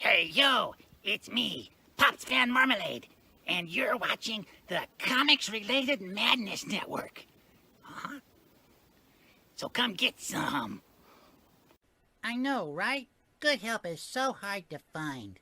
Hey, yo, it's me, Pops Van Marmalade, and you're watching the Comics-Related Madness Network. Huh? So come get some. I know, right? Good help is so hard to find.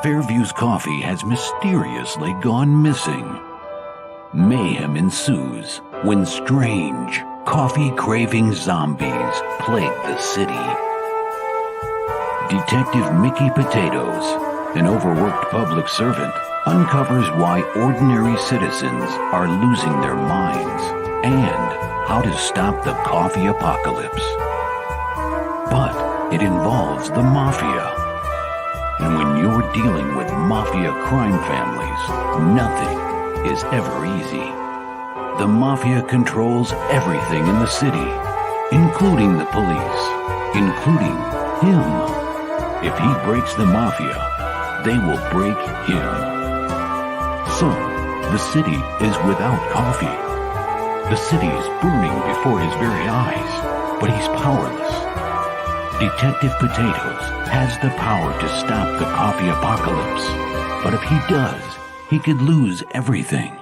Fairview's coffee has mysteriously gone missing. Mayhem ensues when strange, coffee-craving zombies plague the city. Detective Mickey Potatoes, an overworked public servant, uncovers why ordinary citizens are losing their minds and how to stop the coffee apocalypse. But it involves the mafia. And when you're dealing with mafia crime families, nothing is ever easy. The mafia controls everything in the city, including the police, including him. If he breaks the mafia, they will break him. So, the city is without coffee. The city is burning before his very eyes, but he's powerless. Detective Potatoes has the power to stop the coffee apocalypse, but if he does, he could lose everything.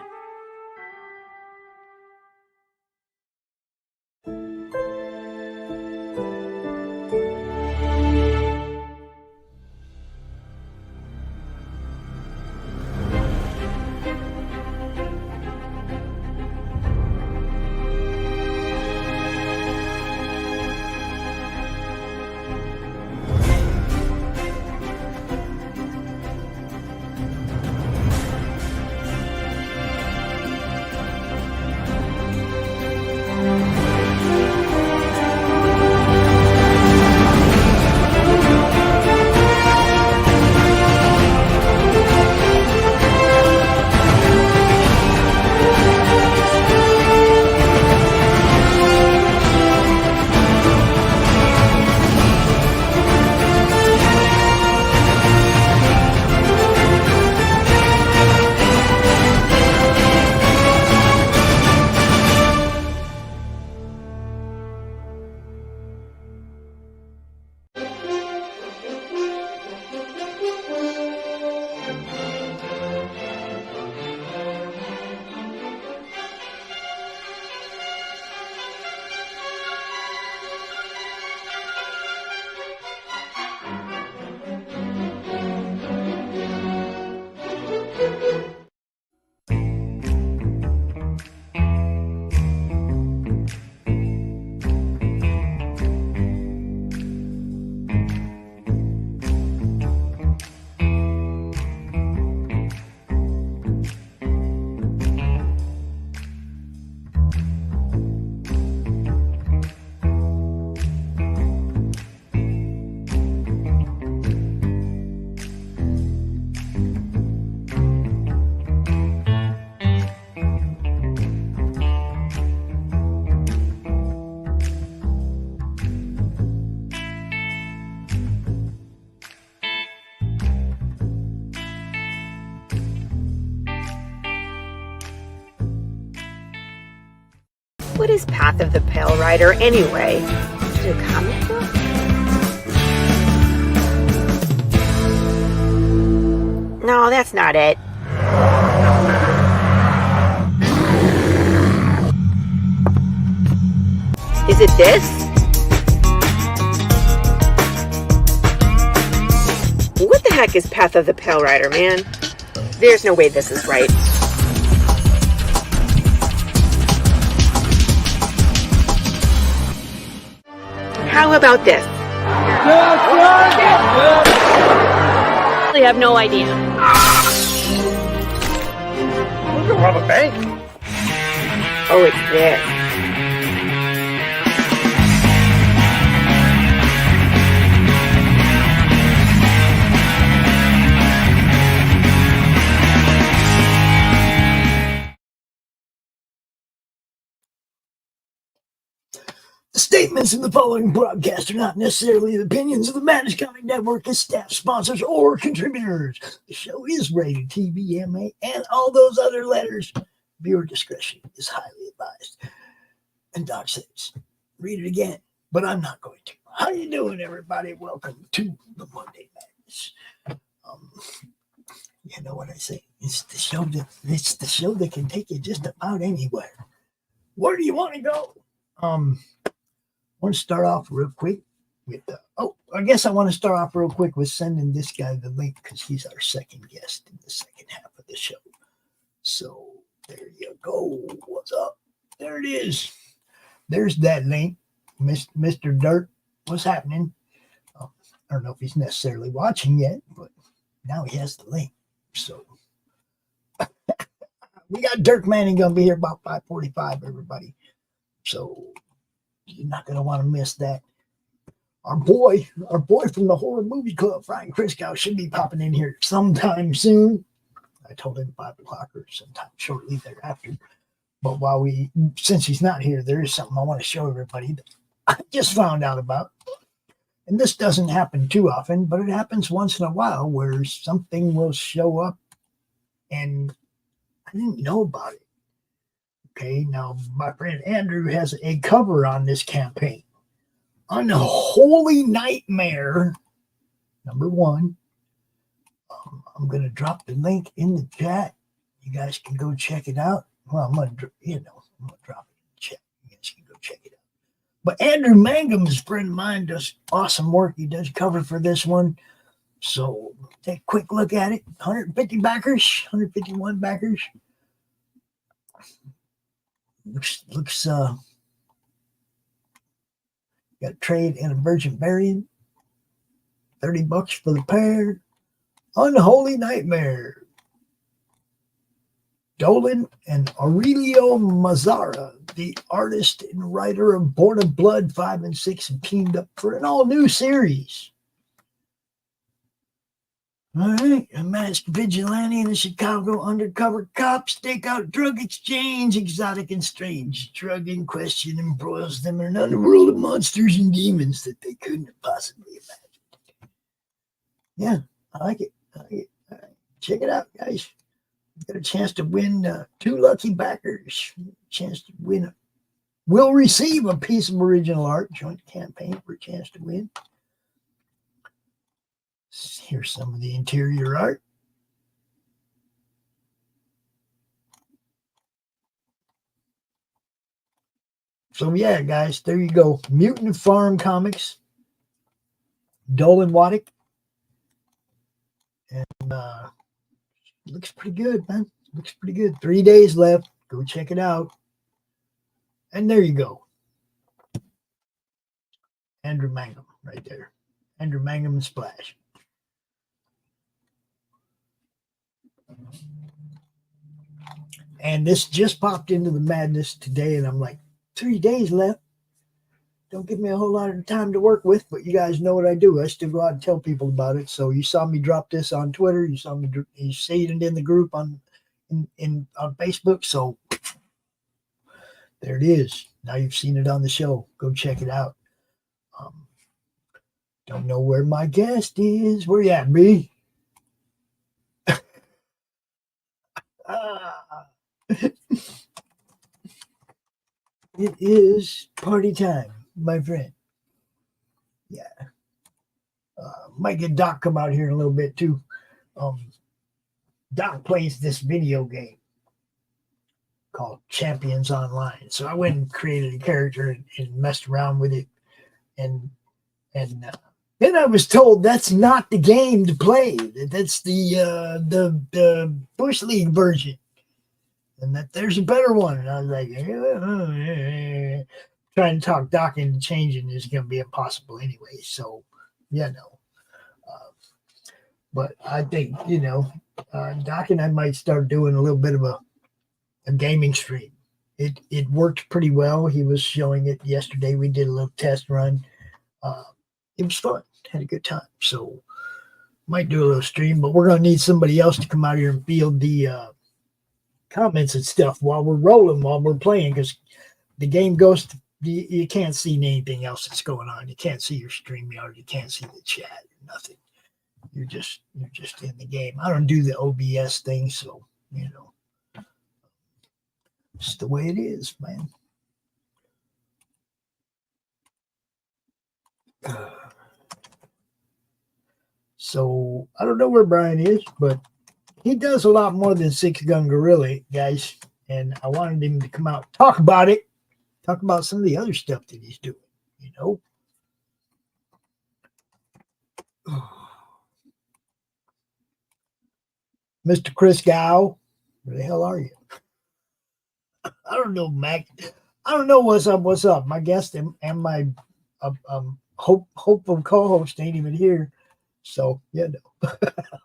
What is Path of the Pale Rider anyway? Is it a comic book? No, that's not it. Is it this? What the heck is Path of the Pale Rider, man? There's no way this is right. How about this? I have no idea. We're gonna rob a bank. Oh, it's this. The statements in the following broadcast are not necessarily the opinions of the Madness Comic Network, its staff, sponsors, or contributors. The show is rated TVMA and all those other letters. Viewer discretion is highly advised. And Doc says, read it again, but I'm not going to. How you doing, everybody? Welcome to the Monday Madness. You know what I say? It's the show that can take you just about anywhere. Where do you want to go? I want to start off real quick with, I guess I want to start off real quick with sending this guy the link because he's our second guest in the second half of the show. So there you go. What's up? There it is. There's that link. Mr. Dirk, what's happening? I don't know if he's necessarily watching yet, but now he has the link. So we got Dirk Manning going to be here about 5:45, everybody. So you're not going to want to miss that. Our boy from the Horror Movie Club, Brian Christgau, should be popping in here sometime soon. I told him 5 o'clock or sometime shortly thereafter. But since he's not here, there is something I want to show everybody that I just found out about. And this doesn't happen too often, but it happens once in a while where something will show up and I didn't know about it. Okay, now my friend Andrew has a cover on this campaign. Unholy Nightmare, #1. I'm going to drop the link in the chat. You guys can go check it out. Well, I'm going to drop it in the chat. You guys can go check it out. But Andrew Mangum is a friend of mine, does awesome work. He does cover for this one. So take a quick look at it. 150 backers, 151 backers. Looks got a trade and a virgin variant. $30 for the pair. Unholy Nightmare. Dolan and Aurelio Mazzara, the artist and writer of Born of Blood 5 and 6, have teamed up for an all-new series. All right, a masked vigilante and a Chicago undercover cop stake out drug exchange, exotic and strange. Drug in question embroils them in an underworld of monsters and demons that they couldn't have possibly imagined. Yeah, I like it. All right. Check it out, guys. Got a chance to win 2 lucky backers. Chance to win. Will receive a piece of original art. Joint campaign for a chance to win. Here's some of the interior art. So yeah, guys, there you go. Mutant Farm Comics. Dolan Waddick. And looks pretty good, man. Looks pretty good. 3 days left. Go check it out. And there you go. Andrew Mangum right there. Andrew Mangum and Splash. And this just popped into the madness today, and I'm like, 3 days left. Don't give me a whole lot of time to work with, but you guys know what I do. I still go out and tell people about it. So you saw me drop this on Twitter. You see it in the group on Facebook. So there it is. Now you've seen it on the show. Go check it out. Don't know where my guest is. Where you at, B? It is party time, my friend. Yeah. Might get Doc come out here in a little bit too. Doc plays this video game called Champions Online. So I went and created a character and messed around with it. And then I was told that's not the game to play. That's the Bush League version. And that there's a better one. And I was like, trying to talk Doc into changing is going to be impossible anyway. So, yeah, no. But I think, Doc and I might start doing a little bit of a gaming stream. It worked pretty well. He was showing it yesterday. We did a little test run. It was fun. Had a good time. So might do a little stream, but we're going to need somebody else to come out here and field the comments and stuff while we're rolling, while we're playing, because the game goes to, you can't see anything else that's going on. You can't see your StreamYard. You can't see the chat. Nothing. You're just in the game. I don't do the OBS thing, so it's the way it is, man. So I don't know where Brian is, but he does a lot more than Six Gun Gorilla, guys. And I wanted him to come out and talk about it, talk about some of the other stuff that he's doing, Mr. Christgau, where the hell are you? I don't know, Mac. I don't know what's up. My guest and my hopeful co-host ain't even here. So,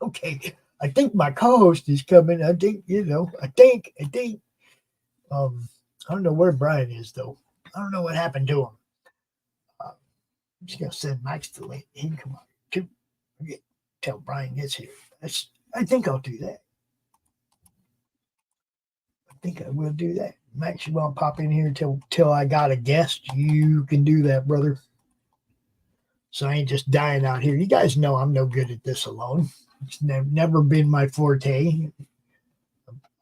okay. I think my co-host is coming. I think. I don't know where Brian is, though. I don't know what happened to him. I'm just going to send Max to late. He can come out too. Till Brian gets here. I think I'll do that. I think I will do that. Max, you want to pop in here till I got a guest? You can do that, brother. So I ain't just dying out here. You guys know I'm no good at this alone. It's never been my forte.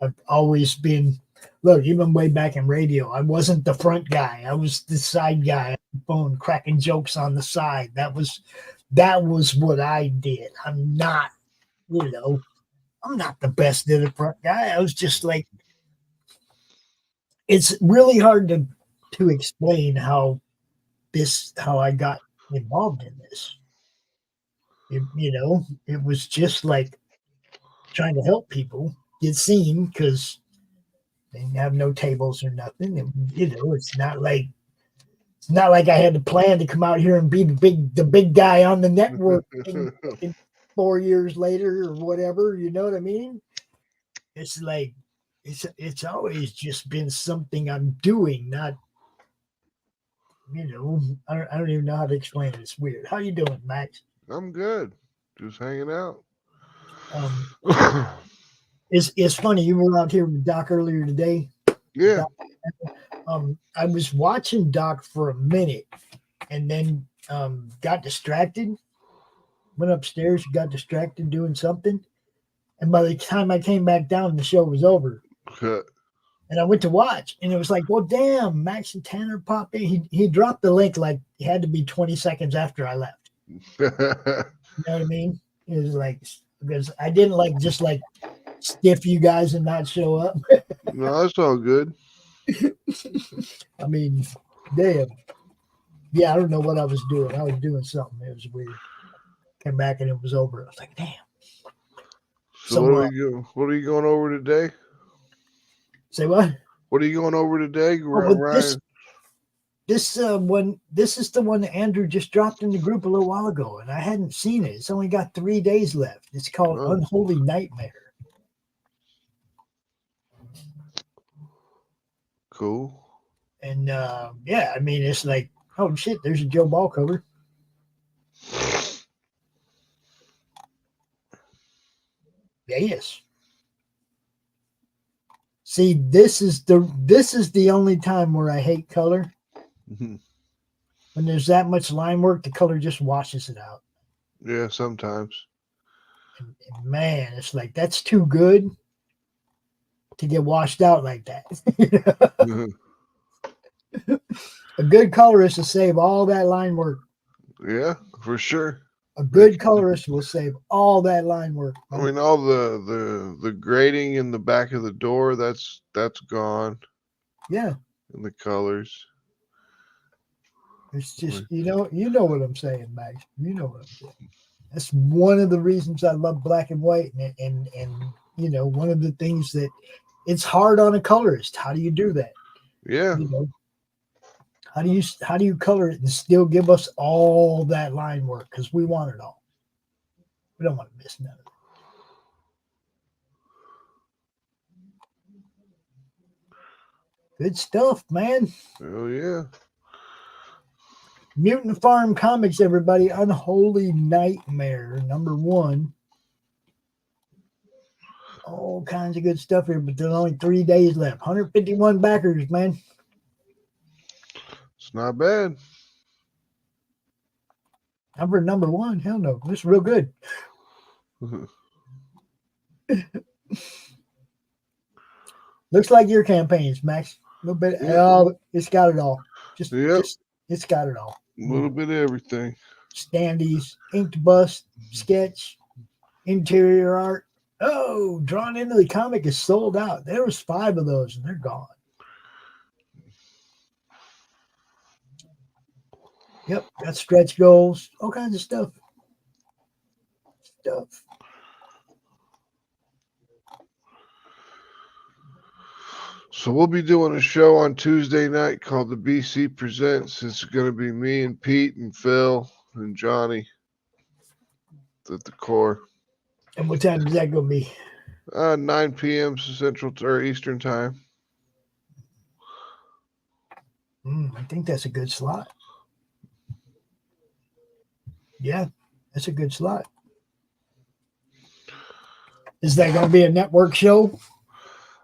I've always been, look, even way back in radio, I wasn't the front guy. I was the side guy on the phone, cracking jokes on the side. That was what I did. I'm not, I'm not the best at the front guy. I was just like, it's really hard to explain how I got involved in this. It was just like trying to help people get seen because they didn't have no tables or nothing. And, it's not like I had to plan to come out here and be the big guy on the network in 4 years later or whatever. You know what I mean? It's like it's always just been something I'm doing, not. I don't even know how to explain it. It's weird. How you doing, Max? I'm good. Just hanging out. It's funny. You were out here with Doc earlier today. Yeah. I was watching Doc for a minute and then got distracted. Went upstairs, got distracted doing something. And by the time I came back down, the show was over. And I went to watch, and it was like, well, damn, Max and Tanner popped in. He dropped the link like it had to be 20 seconds after I left. You know what I mean? It was like, because I didn't just stiff you guys and not show up. No, that's all good. I mean, damn. Yeah, I don't know what I was doing. I was doing something. It was weird. Came back and it was over. I was like, damn. So what are you going over today? Say what? What are you going over today, Ryan? This is the one that Andrew just dropped in the group a little while ago, and I hadn't seen it. It's only got 3 days left. It's called Unholy Nightmare. Cool. And I mean, it's like, oh shit, there's a Joe Ball cover. Yes. See, this is the only time where I hate color. Mm-hmm. When there's that much line work, the color just washes it out. Yeah, sometimes. And man, it's like that's too good to get washed out like that. Mm-hmm. A good color is to save all that line work. Yeah, for sure. A good colorist will save all that line work. I mean, all the grading in the back of the door, that's gone. Yeah. And the colors. It's just, you know what I'm saying, Max. You know what I'm saying. That's one of the reasons I love black and white, and one of the things that it's hard on a colorist. How do you do that? Yeah. How do you color it and still give us all that line work? Because we want it all. We don't want to miss none of it. Good stuff, man. Oh yeah. Mutant Farm Comics, everybody. Unholy Nightmare, #1. All kinds of good stuff here, but there's only 3 days left. 151 backers, man. It's not bad. Number #1, hell no. This is real good. Looks like your campaigns, Max. A little bit. Yeah. Oh, it's got it all. Just it's got it all. A little bit of everything. Standees, inked bust, sketch, interior art. Oh, Drawn Into the Comic is sold out. There was 5 of those, and they're gone. Yep, got stretch goals, all kinds of stuff. So we'll be doing a show on Tuesday night called the BC Presents. It's going to be me and Pete and Phil and Johnny at the core. And what time is that going to be? 9 p.m. Central or Eastern time. I think that's a good slot. Yeah, that's a good slot. Is that going to be a network show?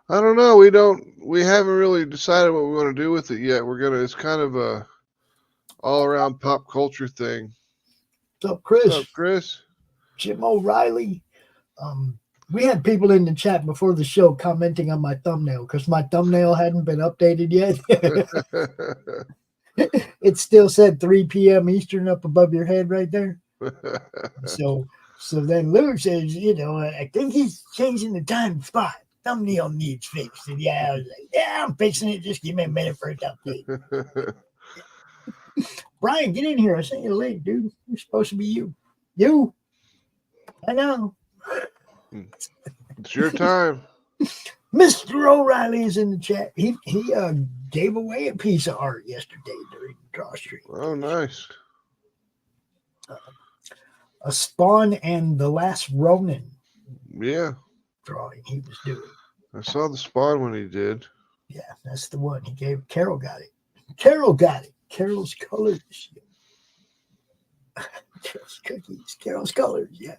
I don't know. We haven't really decided what we want to do with it yet. It's kind of a all around pop culture thing. What's up, Chris? What's up, Chris? Jim O'Reilly. We had people in the chat before the show commenting on my thumbnail because my thumbnail hadn't been updated yet. It still said 3 p.m. Eastern up above your head right there. So then Lou says, I think he's changing the time spot. Thumbnail needs fixed. And I was like, yeah, I'm fixing it. Just give me a minute for it to update. Brian, get in here. I sent you a link, dude. You're supposed to be you. You. I know. It's your time. Mr. O'Reilly is in the chat. He gave away a piece of art yesterday during the draw stream. Oh, nice. A Spawn and the Last Ronin. Yeah. Drawing he was doing. I saw the Spawn when he did. Yeah, that's the one he gave. Carol got it. Carol's colors. Carol's cookies. Carol's colors. Yeah,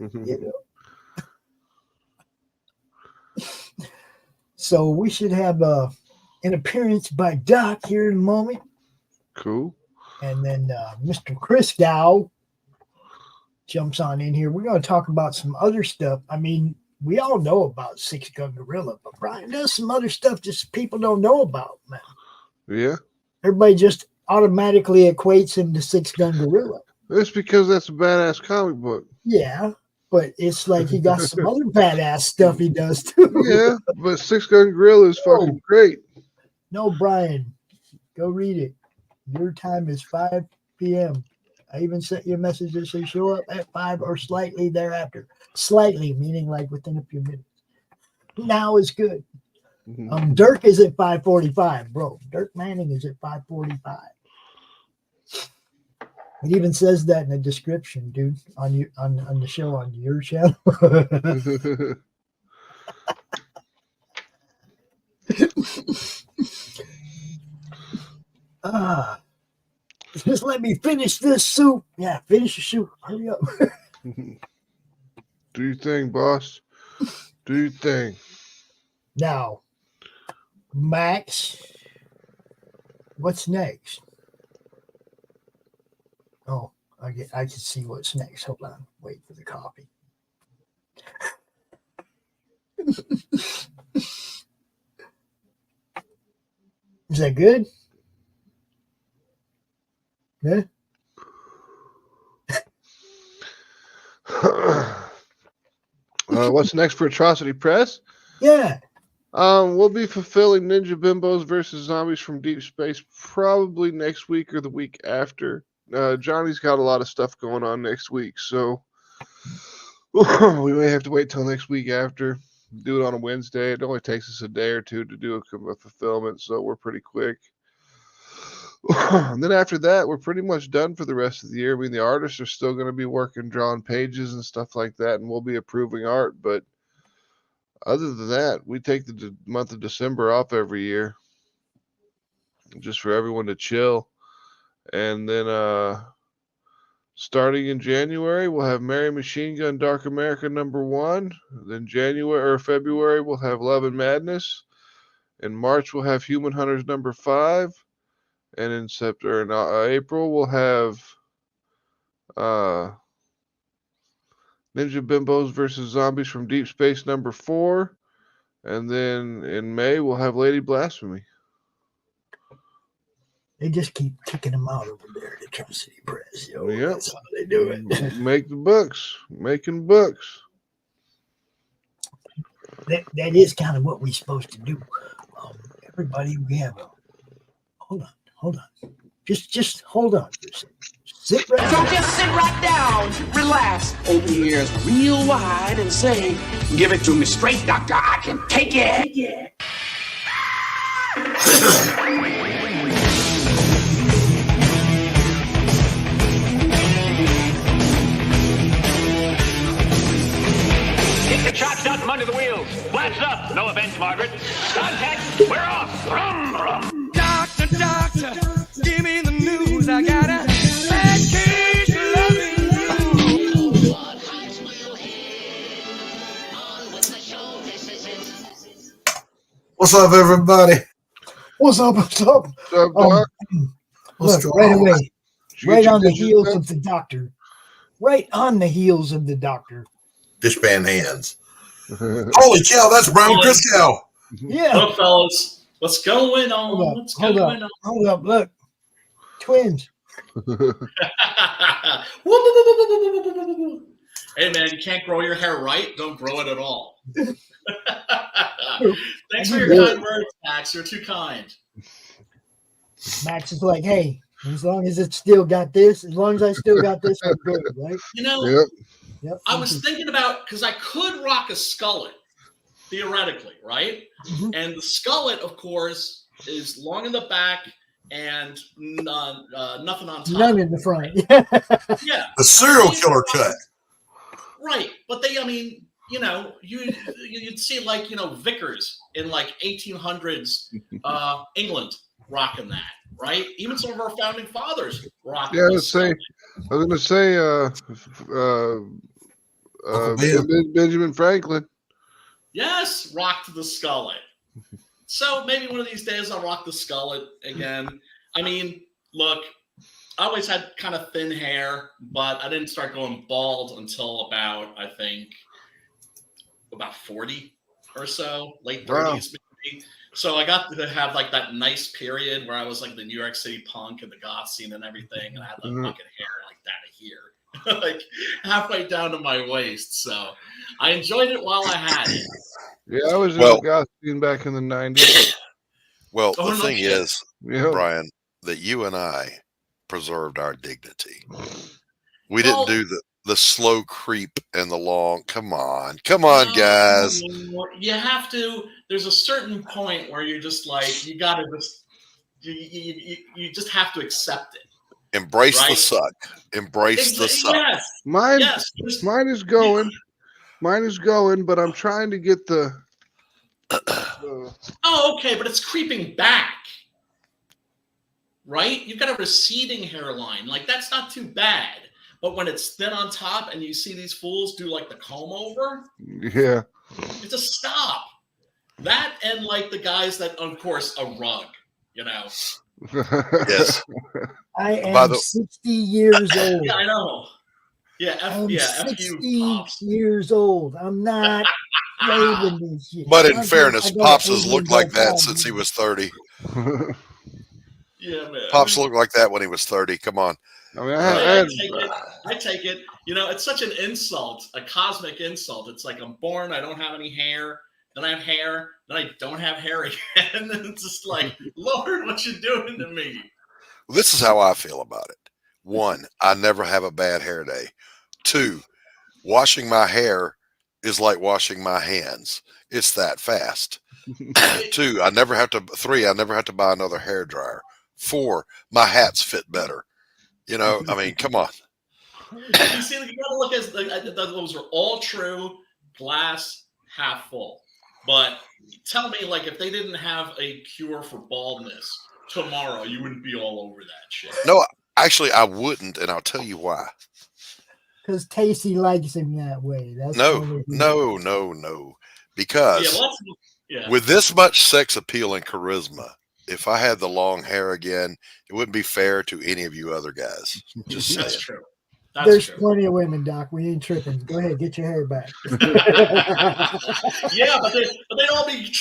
So we should have an appearance by Doc here in a moment. Cool. And then Mr. Christgau jumps on in here. We're going to talk about some other stuff. I mean, we all know about Six Gun Gorilla, but Brian does some other stuff just people don't know about, man. Yeah. Everybody just automatically equates him to Six Gun Gorilla. That's because that's a badass comic book. Yeah, but it's like he got some other badass stuff he does too. Yeah, but Six Gun Gorilla is fucking great. No, Brian, go read it. Your time is 5 p.m. I even sent you a message that says show up at 5 or slightly thereafter. Slightly, meaning like within a few minutes. Now is good. Dirk is at 5:45, bro. Dirk Manning is at 5:45. It even says that in the description, dude, on the show on your channel. Just let me finish this soup. Yeah, finish your soup. Hurry up. Do your thing, boss. Do your thing. Now, Max, what's next? Oh, I can see what's next. Hold on. Wait for the coffee. Is that good? Yeah. What's next for Atrocity Press? Yeah. We'll be fulfilling Ninja Bimbos versus Zombies from Deep Space probably next week or the week after. Johnny's got a lot of stuff going on next week, so we may have to wait till next week after. Do it on a Wednesday. It only takes us a day or two to do a fulfillment, so we're pretty quick. And then after that, we're pretty much done for the rest of the year. I mean, the artists are still going to be working, drawing pages and stuff like that, and we'll be approving art. But other than that, we take the month of December off every year just for everyone to chill. And then starting in January, we'll have Mary Machine Gun Dark America #1. Then January or February, we'll have Love and Madness. In March, we'll have Human Hunters #5. And in April, we'll have Ninja Bimbos versus Zombies from Deep Space #4. And then in May, we'll have Lady Blasphemy. They just keep kicking them out over there at Atrocity Press. Yep. That's how they do it. Make the books. Making books. That is kind of what we're supposed to do. Everybody, we have a... Hold on. Just hold on. Sit right down. So just sit right down, relax, open your ears real wide and say, give it to me straight, doctor, I can take it. Get the chocks out from under the wheels. Flaps up. No offense, Margaret. Contact. We're off. Rum, rum. Doctor, give me the news. I got a bad case of loving you. What's up, everybody? What's up? What's up, Doc? Look, right away. Right on the heels of the doctor. Right on the heels of the doctor. Dishpan hands. Holy cow, that's Brian Christgau. Yeah. Hello, fellas. What's going on? Hold up. Look. Twins. Hey, man, you can't grow your hair right. Don't grow it at all. Thanks for your kind words, Max. You're too kind. Max is like, hey, as long as I still got this, I'm good, right? You know, Yep. I was thinking about, because I could rock a skullet, theoretically, right? Mm-hmm. And the skullet, of course, is long in the back and nothing on top. None in the front. Yeah. The serial killer cut. Right. But you'd see like, Vickers in like 1800s England rocking that, right? Even some of our founding fathers rocking I was going to say Benjamin Franklin. Yes, rocked the skullet. So maybe one of these days I'll rock the skullet again. I mean, look, I always had kind of thin hair, but I didn't start going bald until about 40 or so, late 30s maybe. So I got to have like that nice period where I was like the New York City punk and the goth scene and everything, and I had the fucking hair like that here, like halfway down to my waist. So I enjoyed it while I had it. Yeah, I was in the goth scene back in the 90s. Well, the thing is, Brian, that you and I preserved our dignity. We didn't do the slow creep and the long. Come on, guys. You have to. There's a certain point where you're just like, you gotta just, you just have to accept it. Embrace the suck. Embrace the suck. Yes. Mine is going. Mine is going, but I'm trying to get the. Oh, okay, but it's creeping back, right? You've got a receding hairline. Like, that's not too bad. But when it's thin on top and you see these fools do like the comb over, yeah, it's a stop. That and like the guys that, of course, a rug, Yes. I am 60 years old. Yeah, I know. Yeah, I'm 60 Pops. years old. I'm not waving this shit. But in fairness, Pops has looked like that since he was 30. Yeah, man. Pops looked like that when he was 30. Come on. I mean, I take it. You know, it's such an insult, a cosmic insult. It's like I'm born, I don't have any hair, then I have hair, then I don't have hair again. And it's just like, Lord, what you doing to me? Well, this is how I feel about it. 1, I never have a bad hair day. 2, washing my hair is like washing my hands. It's that fast. 2, I never have to. 3, I never have to buy another hair dryer. 4, my hats fit better. You know, I mean, come on. You see, you gotta look at those are all true, glass half full. But tell me, like, if they didn't have a cure for baldness tomorrow, you wouldn't be all over that shit. No, actually, I wouldn't, and I'll tell you why. Because Tacey likes him that way. That's No. Because with this much sex appeal and charisma, if I had the long hair again, it wouldn't be fair to any of you other guys. Just saying. That's true. There's plenty of women, Doc. We ain't tripping. Go ahead, get your hair back. Yeah, but they'd all be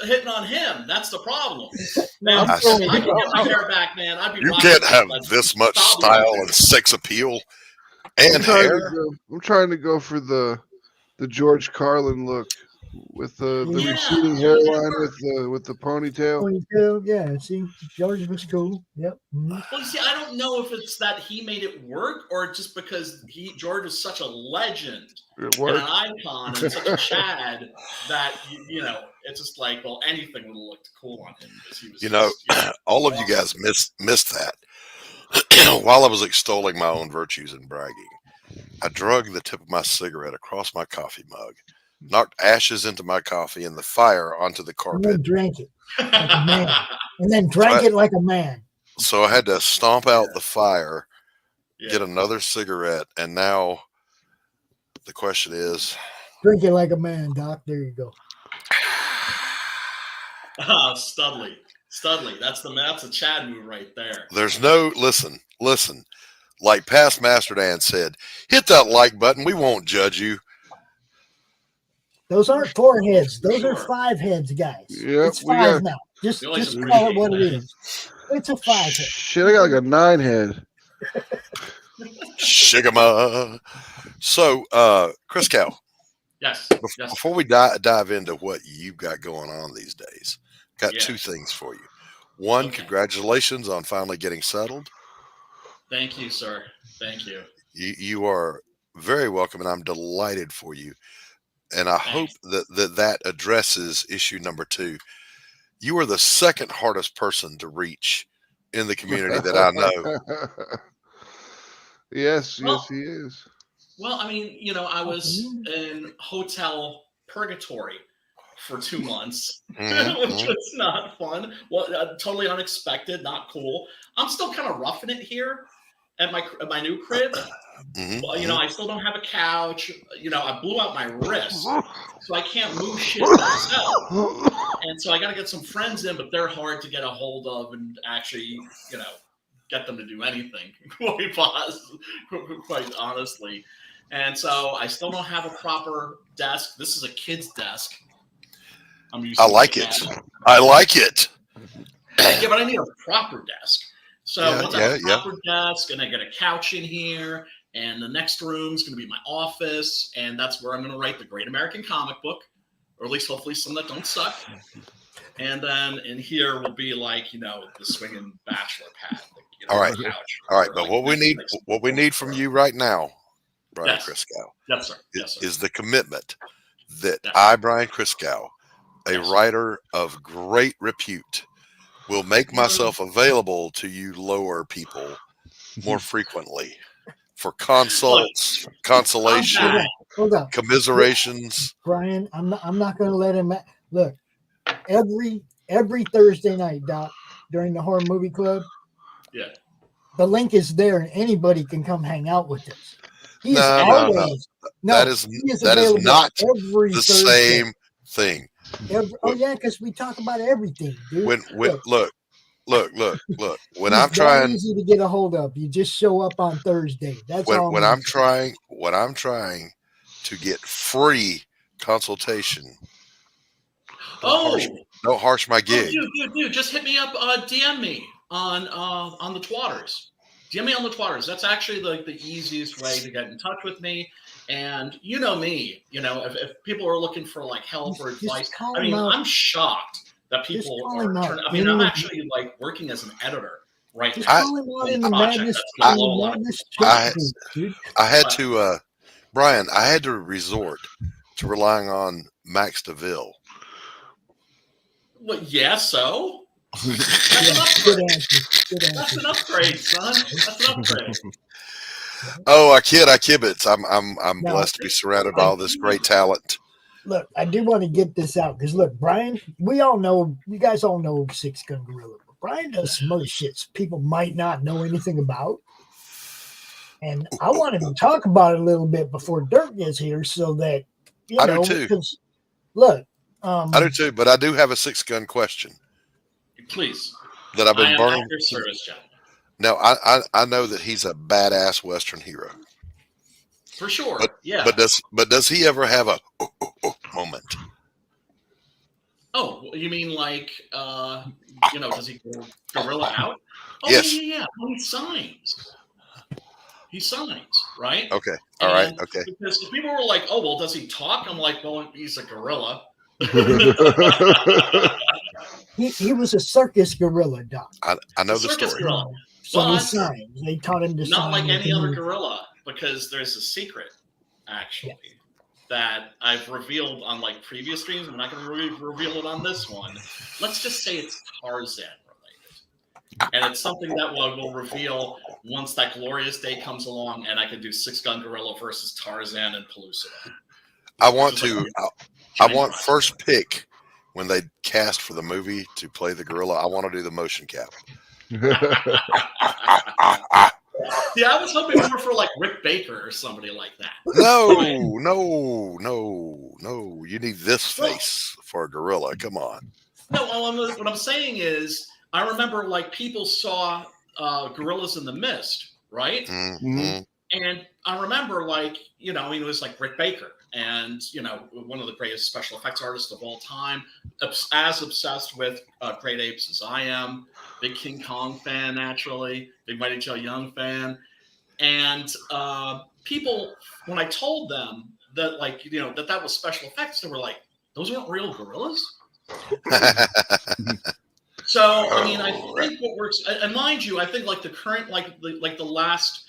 hitting on him. That's the problem. Now, I if I could get my hair back, man, I'd be. You can't have this much style and sex appeal and hair. I'm trying to go for the George Carlin look with the receding hairline with the ponytail. Ponytail, yeah. See, George was cool. Yep. Mm-hmm. Well, you see, I don't know if it's that he made it work or just because George is such a legend and an icon and such a Chad that you know it's just like, well, anything would have looked cool on him because he was. You know, all of you guys missed that. While I was extolling my own virtues and bragging, I drug the tip of my cigarette across my coffee mug, knocked ashes into my coffee and the fire onto the carpet. And then drank it like a man. And then drank it like a man. So I had to stomp out the fire, get another cigarette, and now the question is... Drink it like a man, Doc. There you go. Studley. That's a Chad move right there. There's no... Listen. Like past Master Dan said, hit that like button. We won't judge you. Those aren't 4 heads. Those are 5 heads, guys. Yep, it's 5 now. Just call it what it is. It's a 5 head. Shit, I got like a 9 head. Shigama. So, Christgau. Yes. Before we dive into what you've got going on these days, got 2 things for you. 1, congratulations on finally getting settled. Thank you, sir. Thank you. You are very welcome, and I'm delighted for you. And I hope that addresses issue number 2. You are the second hardest person to reach in the community that I know. Yes, he is. Well, I mean, you know, I was in hotel purgatory for 2 months, which was not fun. Well, totally unexpected, not cool. I'm still kind of roughing it here at my new crib. Well, you know, I still don't have a couch. You know, I blew out my wrist, so I can't move shit myself. And so I got to get some friends in, but they're hard to get a hold of and actually, you know, get them to do anything, quite honestly. And so I still don't have a proper desk. This is a kid's desk. I like it. I like it. Yeah, but I need a proper desk. So once I have a proper desk and I get a couch in here, and the next room is going to be my office, and that's where I'm going to write the Great American Comic Book, or at least hopefully some that don't suck. And then in here will be like, you know, the swinging bachelor pad. You know, all right. Couch, all right. But what we need from you right now, Brian Christgau, yes, sir. is the commitment that I, Brian Christgau, a writer of great repute, will make myself available to you lower people more frequently for consults, consolation, commiserations. Brian, I'm not going to let him. Look, every Thursday night, Doc, during the Horror Movie Club. Yeah. The link is there, and anybody can come hang out with us. No. That is not the same thing. Because we talk about everything, dude. Look. When I'm trying, easy to get a hold of. You just show up on Thursday. That's all. When I'm trying to get free consultation. Don't harsh my gig. Dude, just hit me up. DM me. on the twatters. DM me on the twatters. That's actually the easiest way to get in touch with me. And you know me, if people are looking for like help or advice, I mean, I'm shocked that people are turning. I mean, I'm actually like working as an editor right now. I had to, Brian, I had to resort to relying on Max Devill. Well, yeah, so that's an upgrade. That's an upgrade, son. That's an upgrade. Oh, I kibitz. I'm blessed to be surrounded by all this great talent. Look, I do want to get this out because look, Brian, you guys all know Six Gun Gorilla, but Brian does some other shits people might not know anything about. And I wanted to talk about it a little bit before Dirk gets here so that, I do too. Look, I do too, but I do have a 6-gun question. Please. That I've been burning. At your service, John. No, I know that he's a badass Western hero. For sure. Yeah. But does he ever have a moment? Oh, you mean like does he go gorilla out? Oh yes. Yeah. He signs, right? Okay. All right. Okay. Because people were like, "Oh, well, does he talk?" I'm like, "Well, he's a gorilla." he was a circus gorilla, Doc. I know the story. Gorilla. So he signs. They taught him to sign. Not like any other gorilla, because there's a secret, actually, that I've revealed on like previous streams. I'm not going to reveal it on this one. Let's just say it's Tarzan related, and it's something that will reveal once that glorious day comes along, and I can do 6-gun gorilla versus Tarzan and Pelusa. I want first pick when they cast for the movie to play the gorilla. I want to do the motion cap. Yeah, I was hoping more for like Rick Baker or somebody like that. No. You need this face for a gorilla. Come on. No, what I'm saying is, I remember like people saw Gorillas in the Mist, right? Mm-hmm. And I remember like, it was like Rick Baker and, one of the greatest special effects artists of all time, as obsessed with Great Apes as I am, big King Kong fan, naturally, big Mighty Joe Young fan. And people, when I told them that like, that was special effects, they were like, those aren't real gorillas? So, I mean, I think what works, and mind you, I think like the current, like the last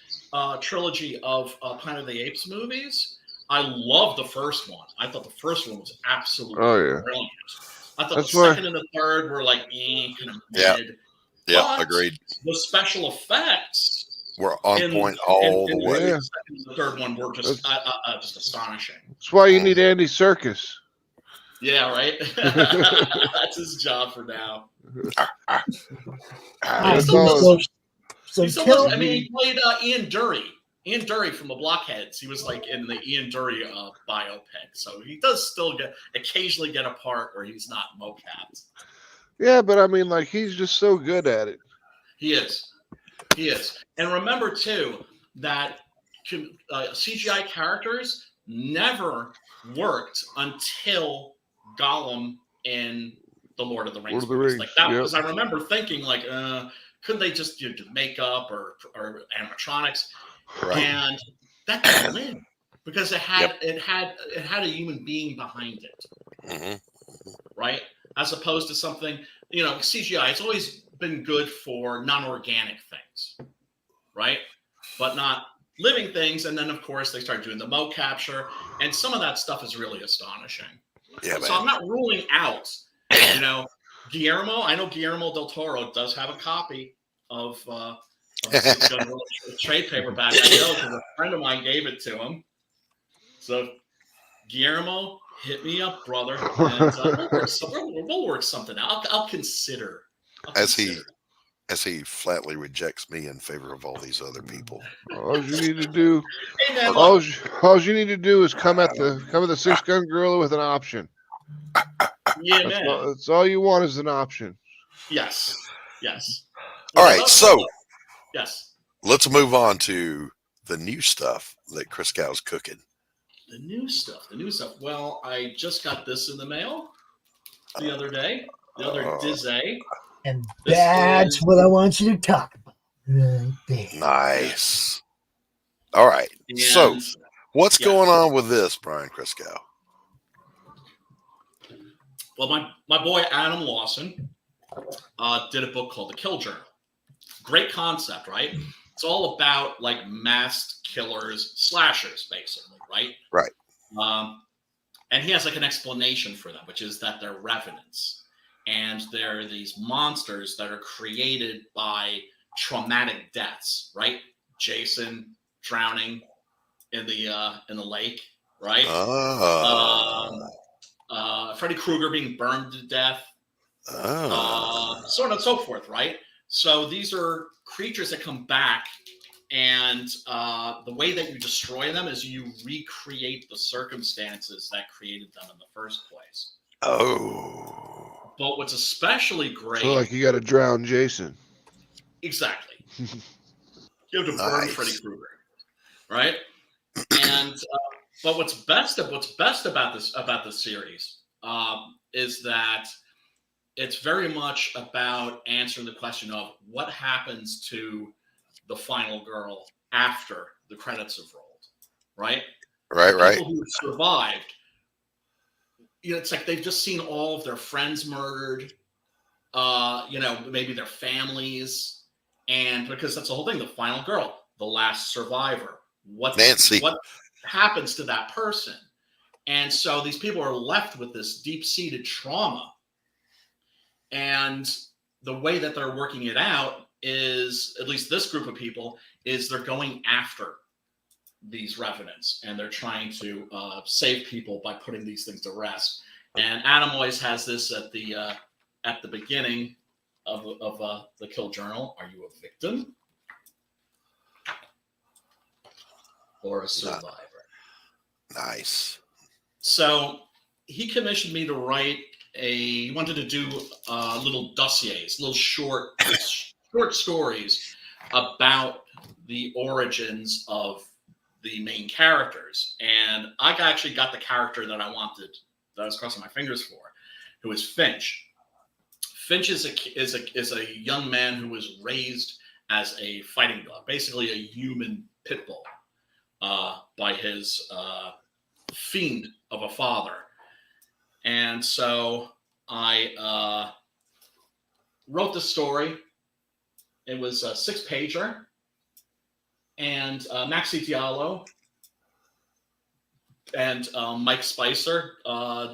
trilogy of Planet of the Apes movies, I love the first one. I thought the first one was absolutely brilliant. I thought the second and the third were like kind of mid. Yeah, agreed. The special effects were on point all the way. The second and the third one were just astonishing. That's why you need Andy Serkis. Yeah, right. That's his job for now. He played Ian Dury. Ian Dury from the Blockheads. He was like in the Ian Dury biopic. So he does still occasionally get a part where he's not mocapped. Yeah, but I mean, like, he's just so good at it. He is. And remember, too, that CGI characters never worked until Gollum in The Lord of the Rings. Like that, because I remember thinking, like, couldn't they just do makeup or animatronics? Right. And that didn't win because it had a human being behind it, right? As opposed to something, CGI. It's always been good for non-organic things, right? But not living things. And then, of course, they started doing the mo capture, and some of that stuff is really astonishing. Yeah, so I'm not ruling out, Guillermo. I know Guillermo del Toro does have a copy of trade paperback. I know because a friend of mine gave it to him. So, Guillermo, hit me up, brother. And, we'll work something out. I'll consider. As he flatly rejects me in favor of all these other people. All you need to do, all you need to do is come at the 6-gun gorilla with an option. Yeah, man. That's all you want is an option. Yes. All right, so yes, let's move on to the new stuff that Christgau's cooking. The new stuff. Well, I just got this in the mail the other day. The other Dizzy. And that's what I want you to talk about. Right there. Nice. All right. And, so, what's going on with this, Brian Christgau? Well, my boy Adam Lawson did a book called The Kill Journal. Great concept, right? It's all about like masked killers, slashers, basically, right? Right. And he has like an explanation for them, which is that they're revenants. And they're these monsters that are created by traumatic deaths, right? Jason drowning in the lake, right? Freddy Krueger being burned to death, so on and so forth, right? So these are creatures that come back, and the way that you destroy them is you recreate the circumstances that created them in the first place. Oh. But what's especially great... So like you got to drown Jason. Exactly. You have to burn Freddy Krueger, right? And but what's best about this series is that it's very much about answering the question of what happens to the final girl after the credits have rolled, right? Right. People who survived, it's like they've just seen all of their friends murdered, maybe their families, and because that's the whole thing, the final girl, the last survivor. Nancy. What happens to that person? And so these people are left with this deep-seated trauma. And the way that they're working it out is, at least this group of people, is they're going after these revenants, and they're trying to save people by putting these things to rest. And Adam always has this at the beginning of the Kill Journal. Are you a victim or a survivor? Nice. So he commissioned me to write he wanted to do little dossiers, little short stories about the origins of the main characters. And I actually got the character that I wanted, that I was crossing my fingers for, who is Finch. Finch is a young man who was raised as a fighting dog, basically a human pit bull, by his fiend of a father. And so I wrote the story. It was a 6-pager. And Maxi Diallo and Mike Spicer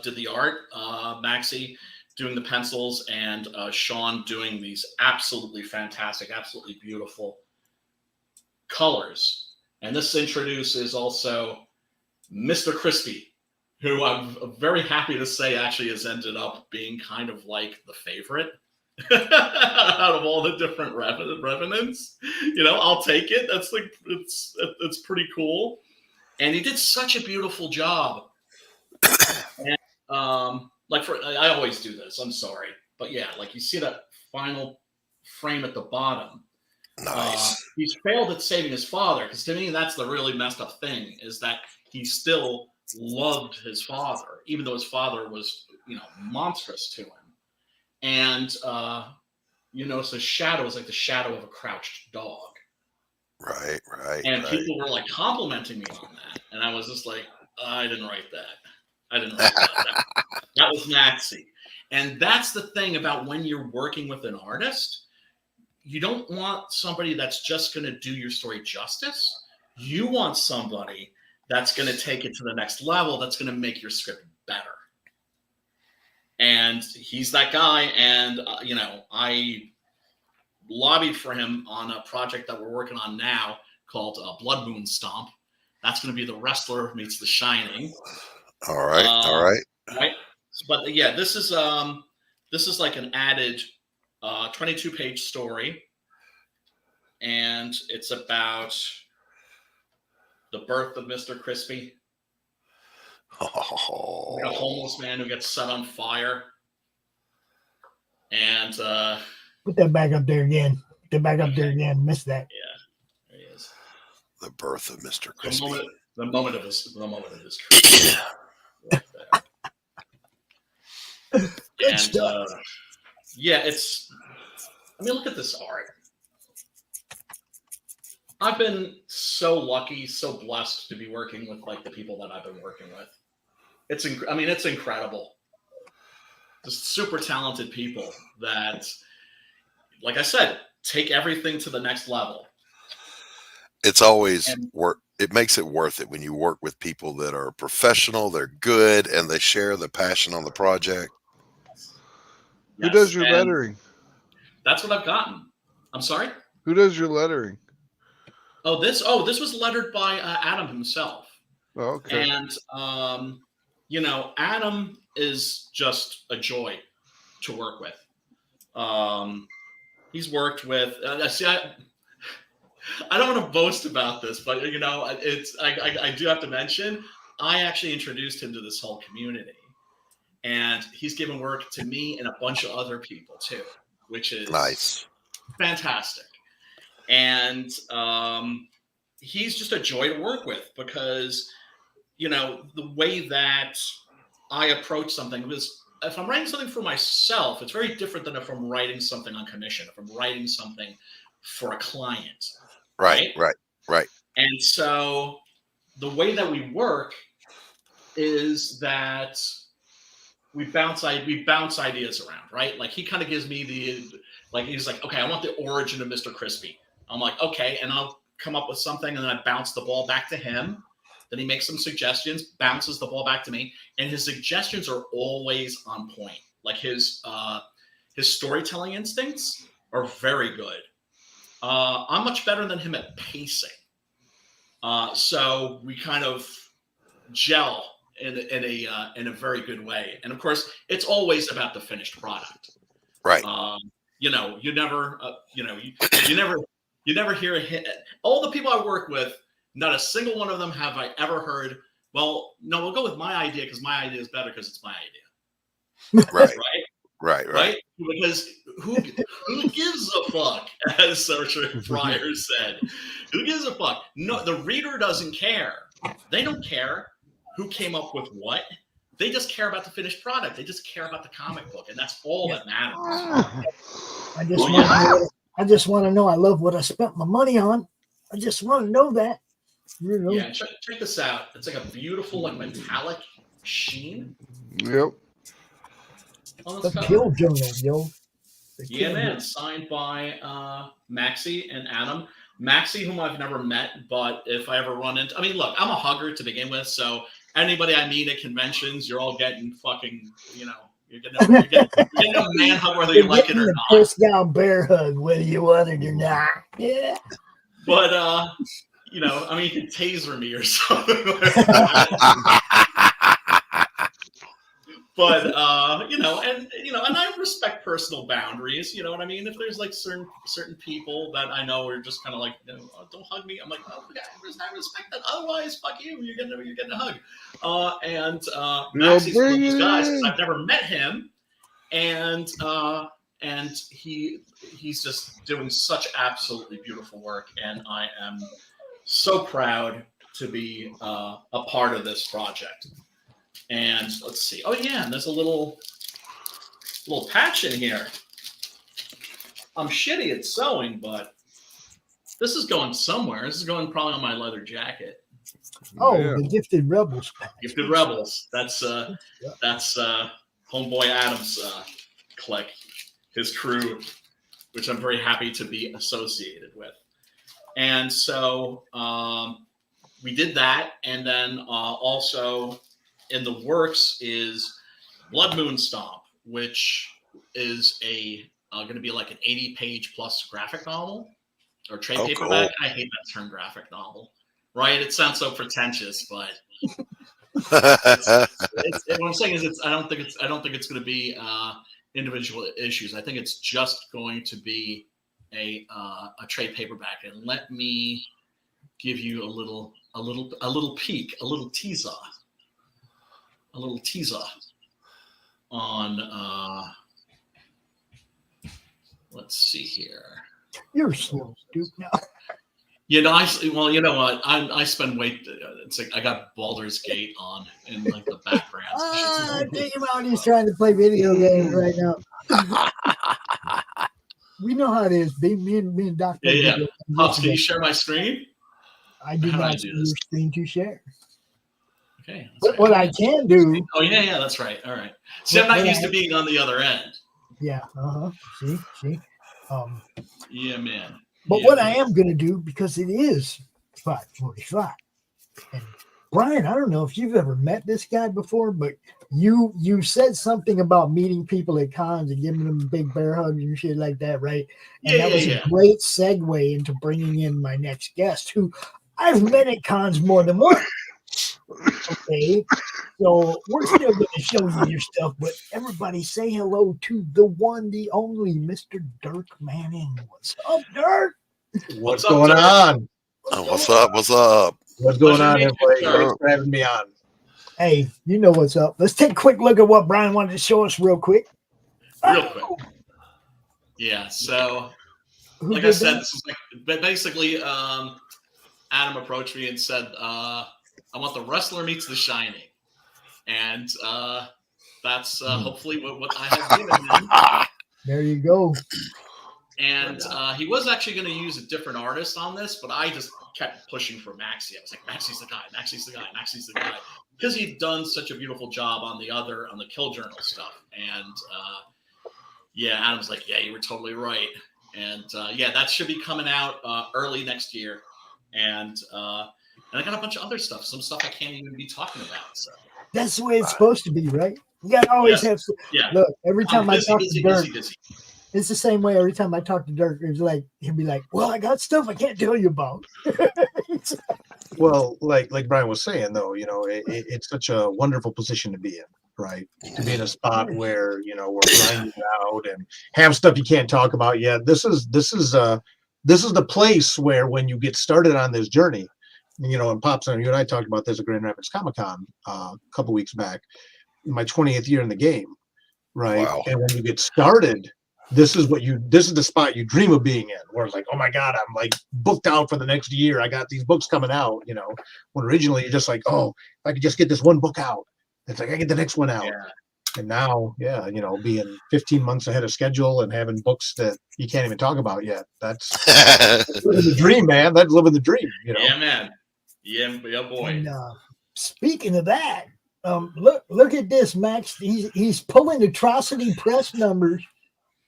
did the art. Maxi doing the pencils, and Sean doing these absolutely fantastic, absolutely beautiful colors. And this introduces also Mr. Crispy, who I'm very happy to say actually has ended up being kind of like the favorite out of all the different revenants. I'll take it. That's like, it's pretty cool. And he did such a beautiful job. And I always do this, I'm sorry. But yeah, like you see that final frame at the bottom. Nice. He's failed at saving his father, because to me, that's the really messed up thing, is that he still loved his father, even though his father was, monstrous to him. And, so shadow is like the shadow of a crouched dog. Right. And people were like complimenting me on that. And I was just like, I didn't write that. That was Nazi. And that's the thing about when you're working with an artist, you don't want somebody that's just going to do your story justice. You want somebody that's going to take it to the next level, that's going to make your script better. And he's that guy. And, I lobbied for him on a project that we're working on now called Blood Moon Stomp. That's going to be The Wrestler meets The Shining. All right. Right. But yeah, this is like an added 22-page story. And it's about the birth of Mr. Crispy. Oh. A homeless man who gets set on fire. And put that back up there again. Missed that. Yeah, there he is. The birth of Mr. Crispy. The moment of his career. Right there. Good stuff. Yeah, it's I mean, look at this art. I've been so lucky, so blessed to be working with like the people that I've been working with. It's incredible. Just super talented people that, like I said, take everything to the next level. It's always work. It makes it worth it when you work with people that are professional, they're good, and they share the passion on the project. Who does your lettering? That's what I've gotten. I'm sorry? Who does your lettering? This was lettered by Adam himself. Oh, okay. And Adam is just a joy to work with. He's worked with. I don't want to boast about this, but I do have to mention. I actually introduced him to this whole community, and he's given work to me and a bunch of other people too, which is nice, fantastic. And he's just a joy to work with because, the way that I approach something was, if I'm writing something for myself, it's very different than if I'm writing something on commission, if I'm writing something for a client. Right. And so the way that we work is that we bounce ideas around, right? Like he kind of gives me he's like, okay, I want the origin of Mr. Crispy. I'm like, okay, and I'll come up with something, and then I bounce the ball back to him. Then he makes some suggestions, bounces the ball back to me, and his suggestions are always on point. Like his storytelling instincts are very good. I'm much better than him at pacing. So we kind of gel in a very good way. And of course, it's always about the finished product. Right. You never hear a hit. All the people I work with, not a single one of them have I ever heard, well, no, we'll go with my idea because my idea is better because it's my idea. Right. Because who gives a fuck, as Sergeant Fryer said. Who gives a fuck? No, the reader doesn't care. They don't care who came up with what. They just care about the finished product. They just care about the comic book, and that's all that matters. I just want to know I love what I spent my money on. I just want to know that. Yeah, check this out. It's like a beautiful, metallic sheen. Yep. The Kill Journal, yo. Yeah, man. Signed by Maxie and Adam. Maxie, whom I've never met, but if I ever run into, look, I'm a hugger to begin with, so anybody I meet at conventions, you're all getting fucking, you're getting a man hug whether you like it or not. Christgau bear hug, whether you want it or not. Yeah. But you can taser me or something like that. But and I respect personal boundaries. You know what I mean? If there's like certain people that I know are just kind of like, don't hug me. I'm like, oh, yeah, I respect that. Otherwise, fuck you. You're getting a hug. And Maxie's one of those guys because I've never met him, and he's just doing such absolutely beautiful work, and I am so proud to be a part of this project. And let's see. Oh yeah, and there's a little patch in here. I'm shitty at sewing, but this is going somewhere. This is going probably on my leather jacket. Oh, yeah. The Gifted Rebels patch. Gifted Rebels. That's Homeboy Adams' clique, his crew, which I'm very happy to be associated with. And so we did that, and then also in the works is Blood Moon Stomp, which is going to be like an 80-page plus graphic novel or trade paperback. Cool. I hate that term, graphic novel. Right? It sounds so pretentious, but what I'm saying is, I don't think it's going to be individual issues. I think it's just going to be a trade paperback. And let me give you a little peek, a little teaser on let's see here. You're so stupid now. You know what? I spend it's like I got Baldur's Gate on in like the background. Think about he's trying to play video games right now. We know how it is. Me and Doc. Yeah. Pops, can you share my screen? I do not see your screen to share. Okay. But what I can do. Oh, yeah, that's right. All right. See, I'm not used to being on the other end. Yeah. See. Yeah, man. But what I am going to do, because it is 5:45, and Brian, I don't know if you've ever met this guy before, but you said something about meeting people at cons and giving them big bear hugs and shit like that, right? And that was a great segue into bringing in my next guest, who I've met at cons more than once. Okay, so we're still going to show you your stuff, but everybody say hello to the one, the only, Mr. Dirk Manning. What's up, Dirk? What's going on? What's up? What's up? What's going on, everybody? Thanks for having me on. Hey, you know what's up. Let's take a quick look at what Brian wanted to show us real quick. Real quick. Yeah, so like I said, this is like basically Adam approached me and said, I want The Wrestler Meets The Shining. And that's hopefully what I have given him. There you go. And he was actually going to use a different artist on this, but I just kept pushing for Maxie. I was like, Maxie's the guy, Maxie's the guy, Maxie's the guy. Because he'd done such a beautiful job on the Kill Journal stuff. And Adam's like, yeah, you were totally right. And that should be coming out early next year. And I got a bunch of other stuff, some stuff I can't even be talking about. So that's the way it's supposed to be, right? You got to always have. Look, every time I talk to Dirk, it's the same way. Every time I talk to Dirk, it's like he'll be like, "Well, I got stuff I can't tell you about." Well, like Brian was saying, though, it's such a wonderful position to be in, right? To be in a spot where we're grinding out and have stuff you can't talk about yet. This is the place where when you get started on this journey, and Pops and you and I talked about this at Grand Rapids Comic-Con a couple weeks back, my 20th year in the game, right? Wow. And when you get started, this is the spot you dream of being in, where it's like, oh my God, I'm like booked out for the next year. I got these books coming out, when originally you're just like, oh, if I could just get this one book out. It's like, I get the next one out. Yeah. And now, being 15 months ahead of schedule and having books that you can't even talk about yet. That's living the dream, man. That's living the dream. Yeah, man. Yeah, boy. And, speaking of that, look at this, Max. He's pulling Atrocity Press numbers.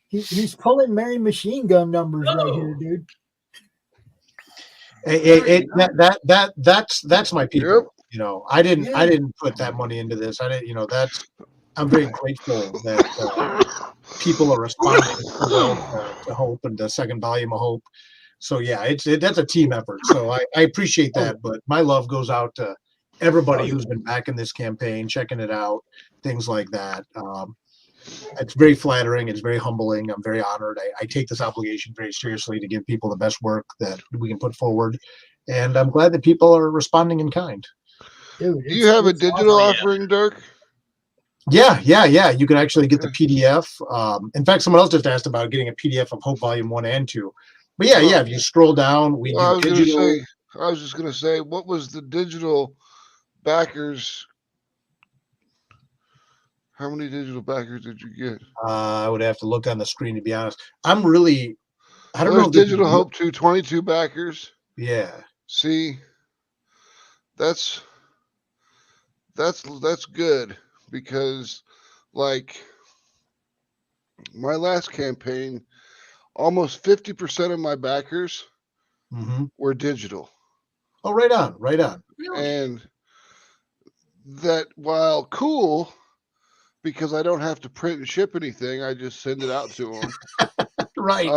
He's pulling Mary Machine Gun numbers right here, dude. That's my people. I didn't put that money into this. I didn't. I'm very grateful that people are responding to Hope and the second volume of Hope. So that's a team effort. So I appreciate that, but my love goes out to everybody who's been backing this campaign, checking it out, things like that. It's very flattering. It's very humbling. I'm very honored. I take this obligation very seriously to give people the best work that we can put forward. And I'm glad that people are responding in kind. Dude, do you have a digital offering, Dirk? Yeah. You can actually get the PDF. In fact, someone else just asked about getting a PDF of Hope Volume 1 and 2. But if you scroll down, we do digital. I was just going to say, what was the digital backers? How many digital backers did you get? I would have to look on the screen, to be honest. I don't know. Digital Hope 22 backers. Yeah. See, that's good, because like my last campaign, almost 50% of my backers were digital. Oh, right on. And that, while cool, because I don't have to print and ship anything, I just send it out to them. Right.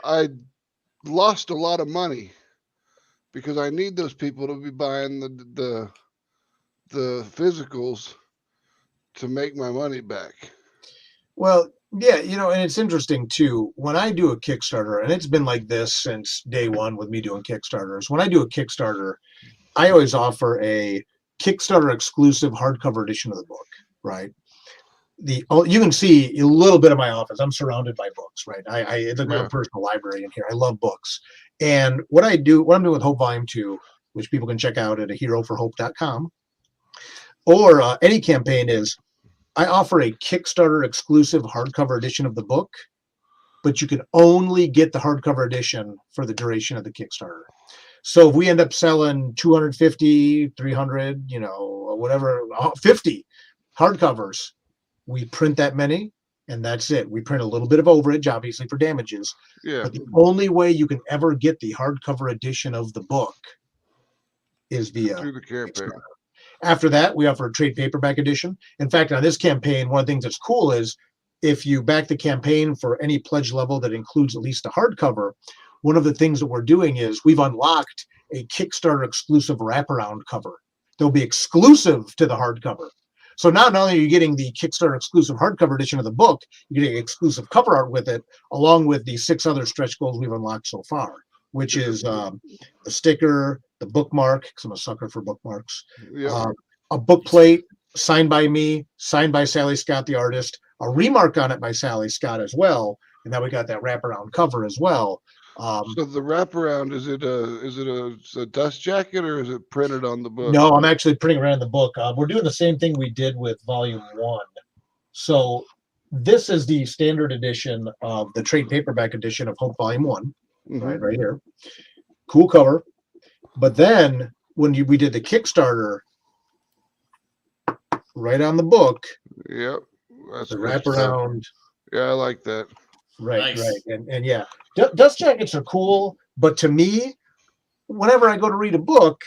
I lost a lot of money because I need those people to be buying the physicals to make my money back. Well, yeah, and it's interesting too. When I do a Kickstarter, and it's been like this since day one with me doing Kickstarters, when I do a Kickstarter, I always offer a Kickstarter exclusive hardcover edition of the book, right? You can see a little bit of my office. I'm surrounded by books, right? It's like my own personal library in here. I love books. And what I'm doing with Hope Volume 2, which people can check out at aheroforhope.com, or any campaign, is I offer a Kickstarter exclusive hardcover edition of the book but you can only get the hardcover edition for the duration of the Kickstarter. So if we end up selling 250, 300, whatever, 50 hardcovers, we print that many, and that's it. We print a little bit of overage, obviously, for damages. Yeah. But the only way you can ever get the hardcover edition of the book is via through the campaign. After that, we offer a trade paperback edition. In fact, on this campaign, one of the things that's cool is if you back the campaign for any pledge level that includes at least a hardcover, one of the things that we're doing is we've unlocked a Kickstarter exclusive wraparound cover. They'll be exclusive to the hardcover. So now not only are you getting the Kickstarter exclusive hardcover edition of the book, you're getting exclusive cover art with it, along with the 6 other stretch goals we've unlocked so far, which is the sticker, the bookmark, because I'm a sucker for bookmarks, a book plate signed by me, signed by Sally Scott, the artist, a remark on it by Sally Scott as well, and now we got that wraparound cover as well. So the wraparound, is it a dust jacket or is it printed on the book? No, I'm actually printing around the book. We're doing the same thing we did with Volume 1. So this is the standard edition of the trade paperback edition of Hope Volume 1, right here. Cool cover. But then when we did the Kickstarter, right on the book, yep, that's the wraparound. Yeah, I like that. Right, right, and yeah, dust jackets are cool. But to me, whenever I go to read a book,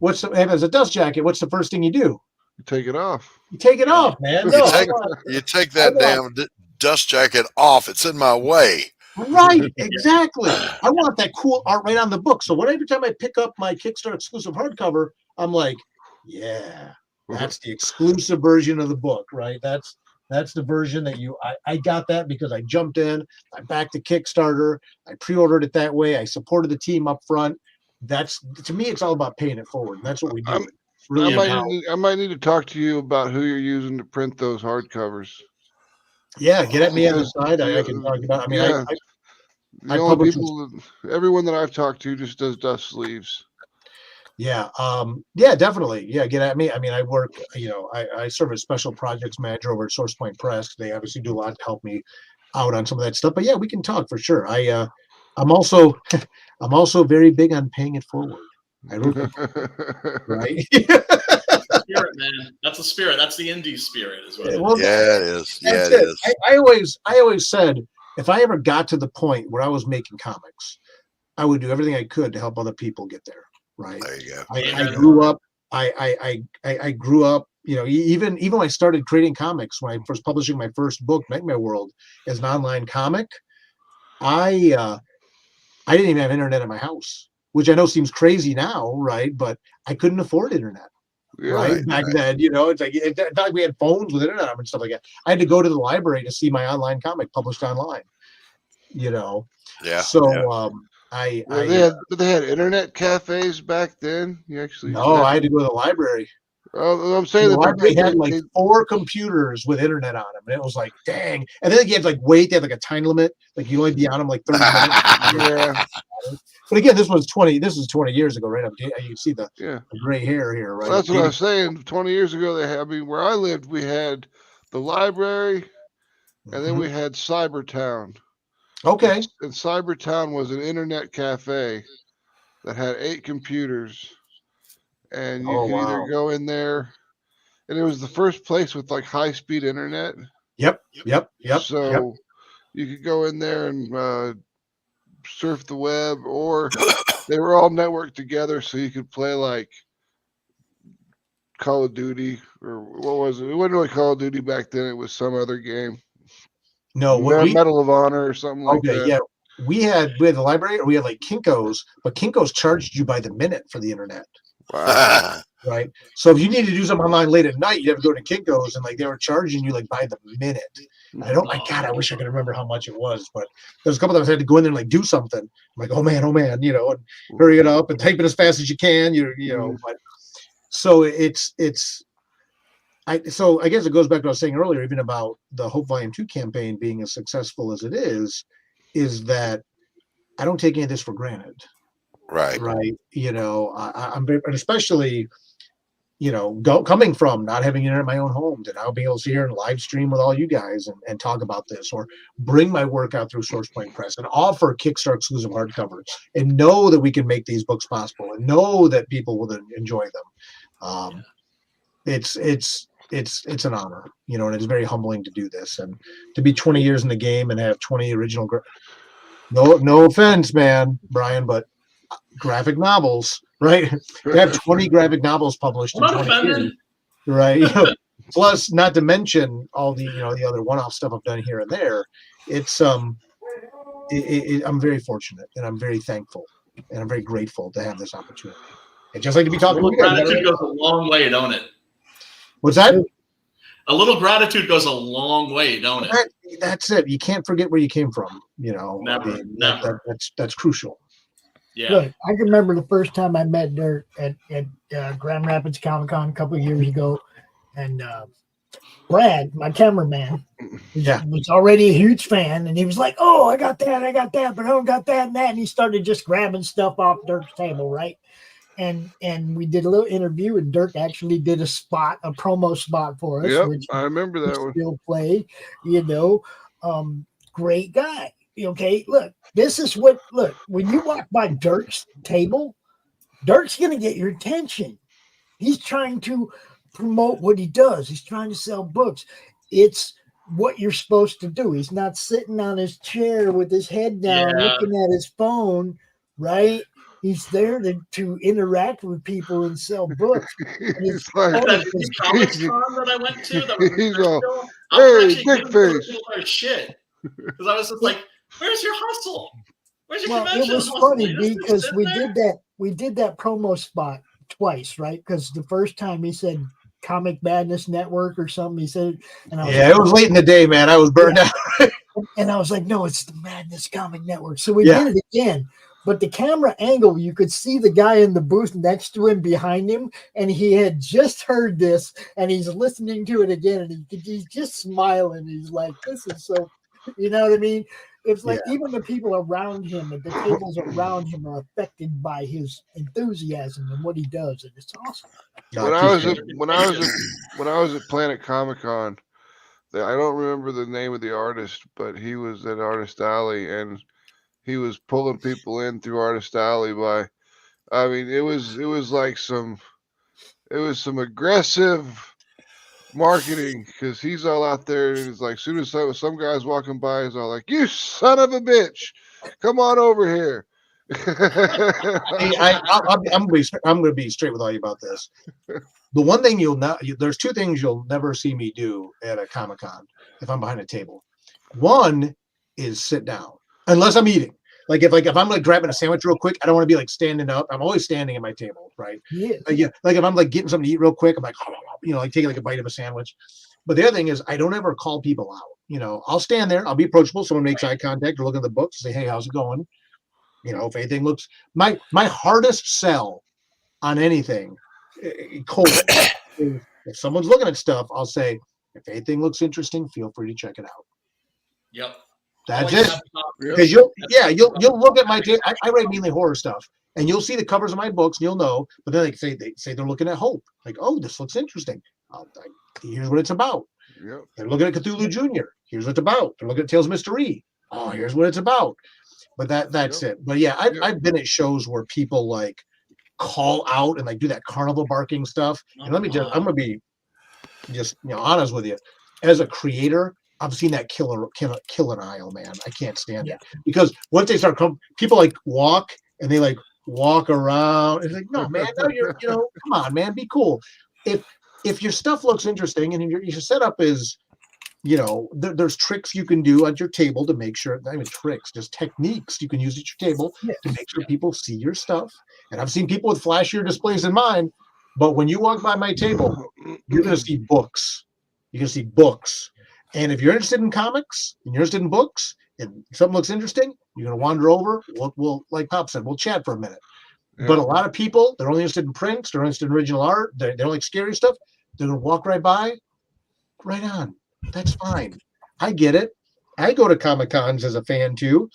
as a dust jacket, what's the first thing you do? You take it off. You take it off, man. No, you take that damn dust jacket off. It's in my way. Right, exactly. I want that cool art right on the book. So every time I pick up my Kickstarter exclusive hardcover, I'm like, yeah, that's the exclusive version of the book, right? That's the version that I got that because I jumped in, I backed the Kickstarter, I pre-ordered it that way, I supported the team up front. That's, to me, it's all about paying it forward. And that's what we do. Really I might need to talk to you about who you're using to print those hardcovers. Yeah, get at me on the side. I can talk about. I mean, I publish everyone that I've talked to just does dust sleeves. Yeah, yeah, definitely. Yeah, get at me. I mean, I work. I serve as special projects manager over at Source Point Press. They obviously do a lot to help me out on some of that stuff. But yeah, we can talk for sure. I'm also very big on paying it forward. I don't think, right? Spirit, man. That's a spirit. That's the indie spirit, is what it is. Well, yeah, it is. Yeah, it is. I always said if I ever got to the point where I was making comics, I would do everything I could to help other people get there. Right. There you go. I grew up. I grew up. Even when I started creating comics, when I first publishing my first book, Nightmare World, as an online comic, I didn't even have internet in my house, which I know seems crazy now, right? But I couldn't afford internet. Yeah, right back then, it's like it's not like we had phones with internet and stuff like that. I had to go to the library to see my online comic published online. Yeah. So they had internet cafes back then. You actually I had to go to the library. Oh, I'm saying the library had like 4 computers with internet on them, and it was like, dang. And then you had they had like a time limit, like you only be on them like 30 minutes. Yeah. But again, this is 20 years ago, right? You can see the gray hair here, right? Well, that's what I was saying. 20 years ago, where I lived, we had the library, and then we had Cybertown. Okay. And Cybertown was an internet cafe that had 8 computers, and you could either go in there, and it was the first place with like high-speed internet. Yep. So you could go in there and surf the web, or they were all networked together, so you could play like Call of Duty, or what was it? It wasn't really Call of Duty back then. It was some other game. No, Medal of Honor or something like that. Yeah, we had the library, or we had like Kinko's, but Kinko's charged you by the minute for the internet. Wow. Right. So if you need to do something online late at night, you have to go to Kinko's, and like they were charging you like by the minute. I wish I could remember how much it was, but there's a couple times I had to go in there and like do something. I'm like, oh man, and hurry it up and type it as fast as you can. But so so I guess it goes back to what I was saying earlier, even about the Hope Volume 2 campaign being as successful as it is that I don't take any of this for granted. Right. I'm very, and especially, coming from not having internet in my own home to now being able to sit here and live stream with all you guys and talk about this, or bring my work out through SourcePoint Press and offer Kickstarter exclusive hardcovers, and know that we can make these books possible, and know that people will enjoy them. It's an honor, and it's very humbling to do this, and to be 20 years in the game and have 20 original. No offense, man, Brian, but graphic novels, right? To have 20 graphic novels published in 20 years, right? Plus, not to mention all the the other one-off stuff I've done here and there. It's I'm very fortunate, and I'm very thankful, and I'm very grateful to have this opportunity. And just like to be talking. Gratitude goes a long way, don't it? What's that? A little gratitude goes a long way, don't it? That's it. You can't forget where you came from. Never. That's crucial. Yeah. Look, I can remember the first time I met Dirk at Grand Rapids Comic Con a couple of years ago, and Brad, my cameraman, was already a huge fan, and he was like, "Oh, I got that, but I don't got that and that," and he started just grabbing stuff off Dirk's table, right? And we did a little interview, and Dirk actually did a promo spot for us. Yep, which I remember that one. Still play, great guy. Okay, look, this is when you walk by Dirk's table, Dirk's going to get your attention. He's trying to promote what he does. He's trying to sell books. It's what you're supposed to do. He's not sitting on his chair with his head down looking at his phone, right? He's there to interact with people and sell books. He's like, that Comics Con that I went to, that was he's all, hey, dick face. Shit. Because I was just like, where's your hustle? Where's your Well, convention? it was funny because we did that promo spot twice, right? Because the first time he said Comic Madness Network or something, he said, and I was it was late in the day, man. I was burned out. And I was like, no, it's the Madness Comic Network. So we did it again. But the camera angle, you could see the guy in the booth next to him, behind him, and he had just heard this, and he's listening to it again, and he's just smiling. He's like, this is so, you know what I mean? It's like even the people around him and the tables around him are affected by his enthusiasm and what he does, and it's awesome. When I was at Planet Comic Con, I don't remember the name of the artist, but he was at Artist Alley, and he was pulling people in through Artist Alley it was like some aggressive marketing, because he's all out there, and it's like, as soon as some guy's walking by, he's all like, "You son of a bitch, come on over here." I'm going to be straight with all you about this. The one thing there's two things you'll never see me do at a Comic-Con if I'm behind a table. One is sit down, unless I'm eating. Like if I'm like grabbing a sandwich real quick, I don't want to be like standing up. I'm always standing at my table, right? Yeah. Like if I'm like getting something to eat real quick, I'm like, like taking like a bite of a sandwich. But the other thing is I don't ever call people out. I'll stand there, I'll be approachable. Someone makes eye contact or look at the books, say, "Hey, how's it going?" If anything looks my hardest sell on anything cold. If someone's looking at stuff, I'll say, "If anything looks interesting, feel free to check it out." Yep. That's it. Because you'll look at my I write mainly horror stuff, and you'll see the covers of my books, and you'll know. But then they say they're looking at Hope, like, "Oh, this looks interesting. Here's what it's about." Yep. They're looking at Cthulhu Jr. Here's what it's about. They're looking at Tales of Mystery. Oh, here's what it's about. But that's it. But yeah, I've been at shows where people like call out and like do that carnival barking stuff. And I'm gonna be just honest with you. As a creator, I've seen that kill an aisle, man. I can't stand it, because once they start people like walk and they like walk around. It's like, no, man, no, you're come on, man, be cool. If your stuff looks interesting and your setup is, there's tricks you can do at your table to make sure, not even tricks, just techniques you can use at your table to make sure people see your stuff. And I've seen people with flashier displays than mine, but when you walk by my table, you're going to see books. You're going to see books. And if you're interested in comics and you're interested in books and something looks interesting, you're going to wander over. We'll like Pop said, we'll chat for a minute. Yeah. But a lot of people, they're only interested in prints, they're interested in original art, they don't like scary stuff. They're going to walk right by, right on. That's fine. I get it. I go to Comic-Cons as a fan too.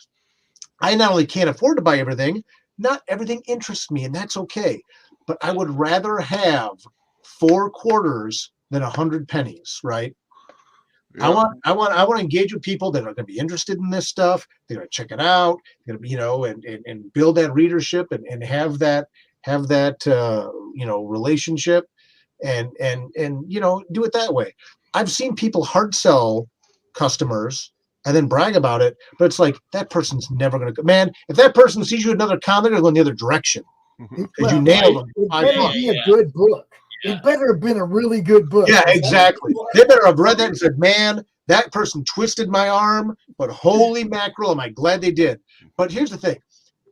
I not only can't afford to buy everything, not everything interests me, and that's okay. But I would rather have 4 quarters than 100 pennies, right? Yep. I want to engage with people that are going to be interested in this stuff. They're going to check it out. They're going to be, and build that readership and have that relationship and do it that way. I've seen people hard sell customers and then brag about it, but it's like that person's never going to. Man, if that person sees you another comic, they're going the other direction because you nailed them. It better be a good book. It better have been a really good book. Yeah, exactly. They better have read that and said, man, that person twisted my arm, but holy mackerel, am I glad they did. But here's the thing.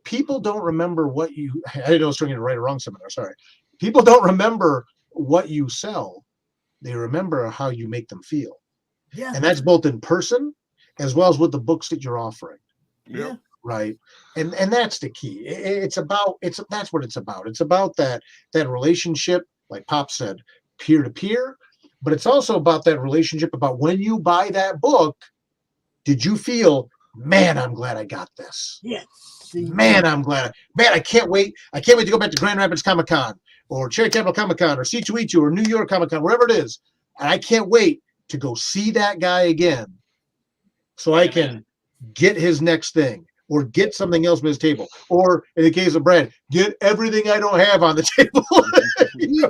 People don't remember what you, I didn't know I was doing a right or wrong seminar, sorry. People don't remember what you sell. They remember how you make them feel. Yeah. And that's both in person as well as with the books that you're offering. Yeah. Right. And that's the key. That's what it's about. It's about that relationship, like Pop said, peer to peer, but it's also about that relationship about when you buy that book, did you feel, man, I'm glad I got this. Yes. Man, I'm glad. Man, I can't wait. I can't wait to go back to Grand Rapids Comic Con or Cherry Capital Comic Con or C2E2 or New York Comic Con, wherever it is. And I can't wait to go see that guy again so I can get his next thing or get something else from his table. Or in the case of Brad, get everything I don't have on the table.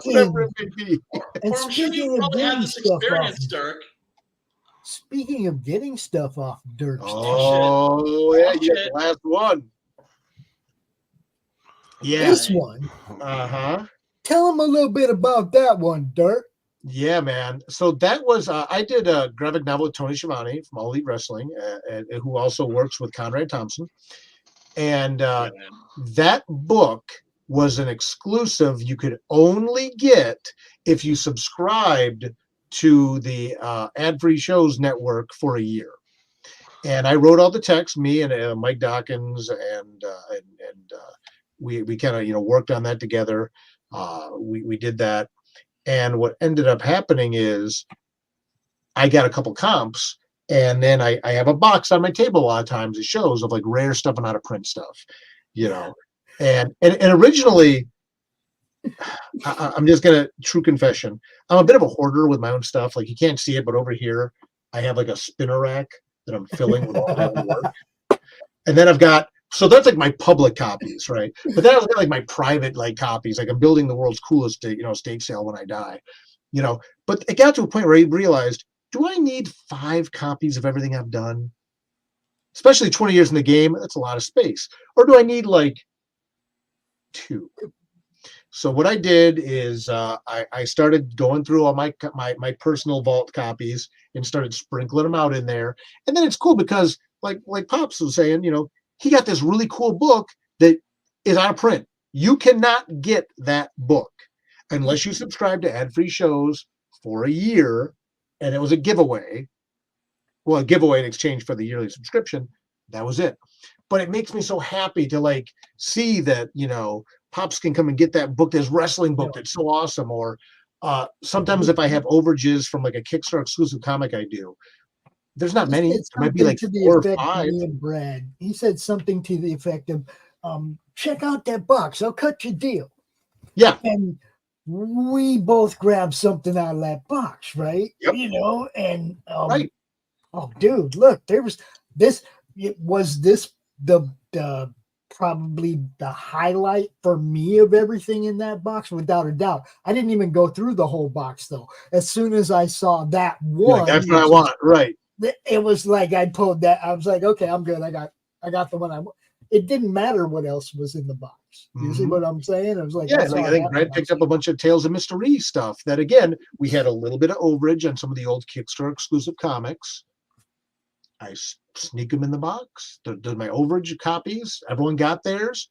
Whatever it may be. And speaking of getting stuff off, Dirk. Speaking of getting stuff off Dirk. Oh, yeah, you got the last one. Yeah. This one. Uh-huh. Tell him a little bit about that one, Dirk. Yeah, man. So that was, I did a graphic novel with Tony Schiavone from All Elite Wrestling, who also works with Conrad Thompson. And that book was an exclusive you could only get if you subscribed to the Ad-Free Shows Network for a year. And I wrote all the text, me and Mike Dawkins, and we kind of worked on that together. We did that. And what ended up happening is I got a couple comps, and then I have a box on my table a lot of times. It shows of like rare stuff and out of print stuff, And originally, I'm just gonna true confession. I'm a bit of a hoarder with my own stuff. Like you can't see it, but over here I have like a spinner rack that I'm filling with all my work. And then I've got, so that's like my public copies, right? But then I've got like my private like copies. Like I'm building the world's coolest, estate sale when I die, But it got to a point where I realized, do I need 5 copies of everything I've done? Especially 20 years in the game, that's a lot of space. Or do I need like 2? So what I did is I started going through all my personal vault copies and started sprinkling them out in there. And then it's cool because like Pops was saying, he got this really cool book that is out of print. You cannot get that book unless you subscribe to Ad-Free Shows for a year, and it was a giveaway. Well, a giveaway in exchange for the yearly subscription. That was it. But it makes me so happy to like see that, Pops can come and get that book, this wrestling book that's so awesome. Or sometimes if I have overages from like a Kickstarter exclusive comic I do, there's not many. It might be like 4 or 5. Brad, he said something to the effect of, check out that box. I'll cut your deal. Yeah. And we both grabbed something out of that box, right? Yep. And right. Oh, dude, look, was this the probably the highlight for me of everything in that box, without a doubt. I didn't even go through the whole box though. As soon as I saw that one, like, that's what I want, right? It was like I pulled that. I was like, okay, I'm good. I got the one I want. It didn't matter what else was in the box. You see what I'm saying? I was like, yeah, I think Brad picked up a bunch of Tales of Mystery stuff that, again, we had a little bit of overage on some of the old Kickstarter exclusive comics. I sneak them in the box. They're my overage copies. Everyone got theirs.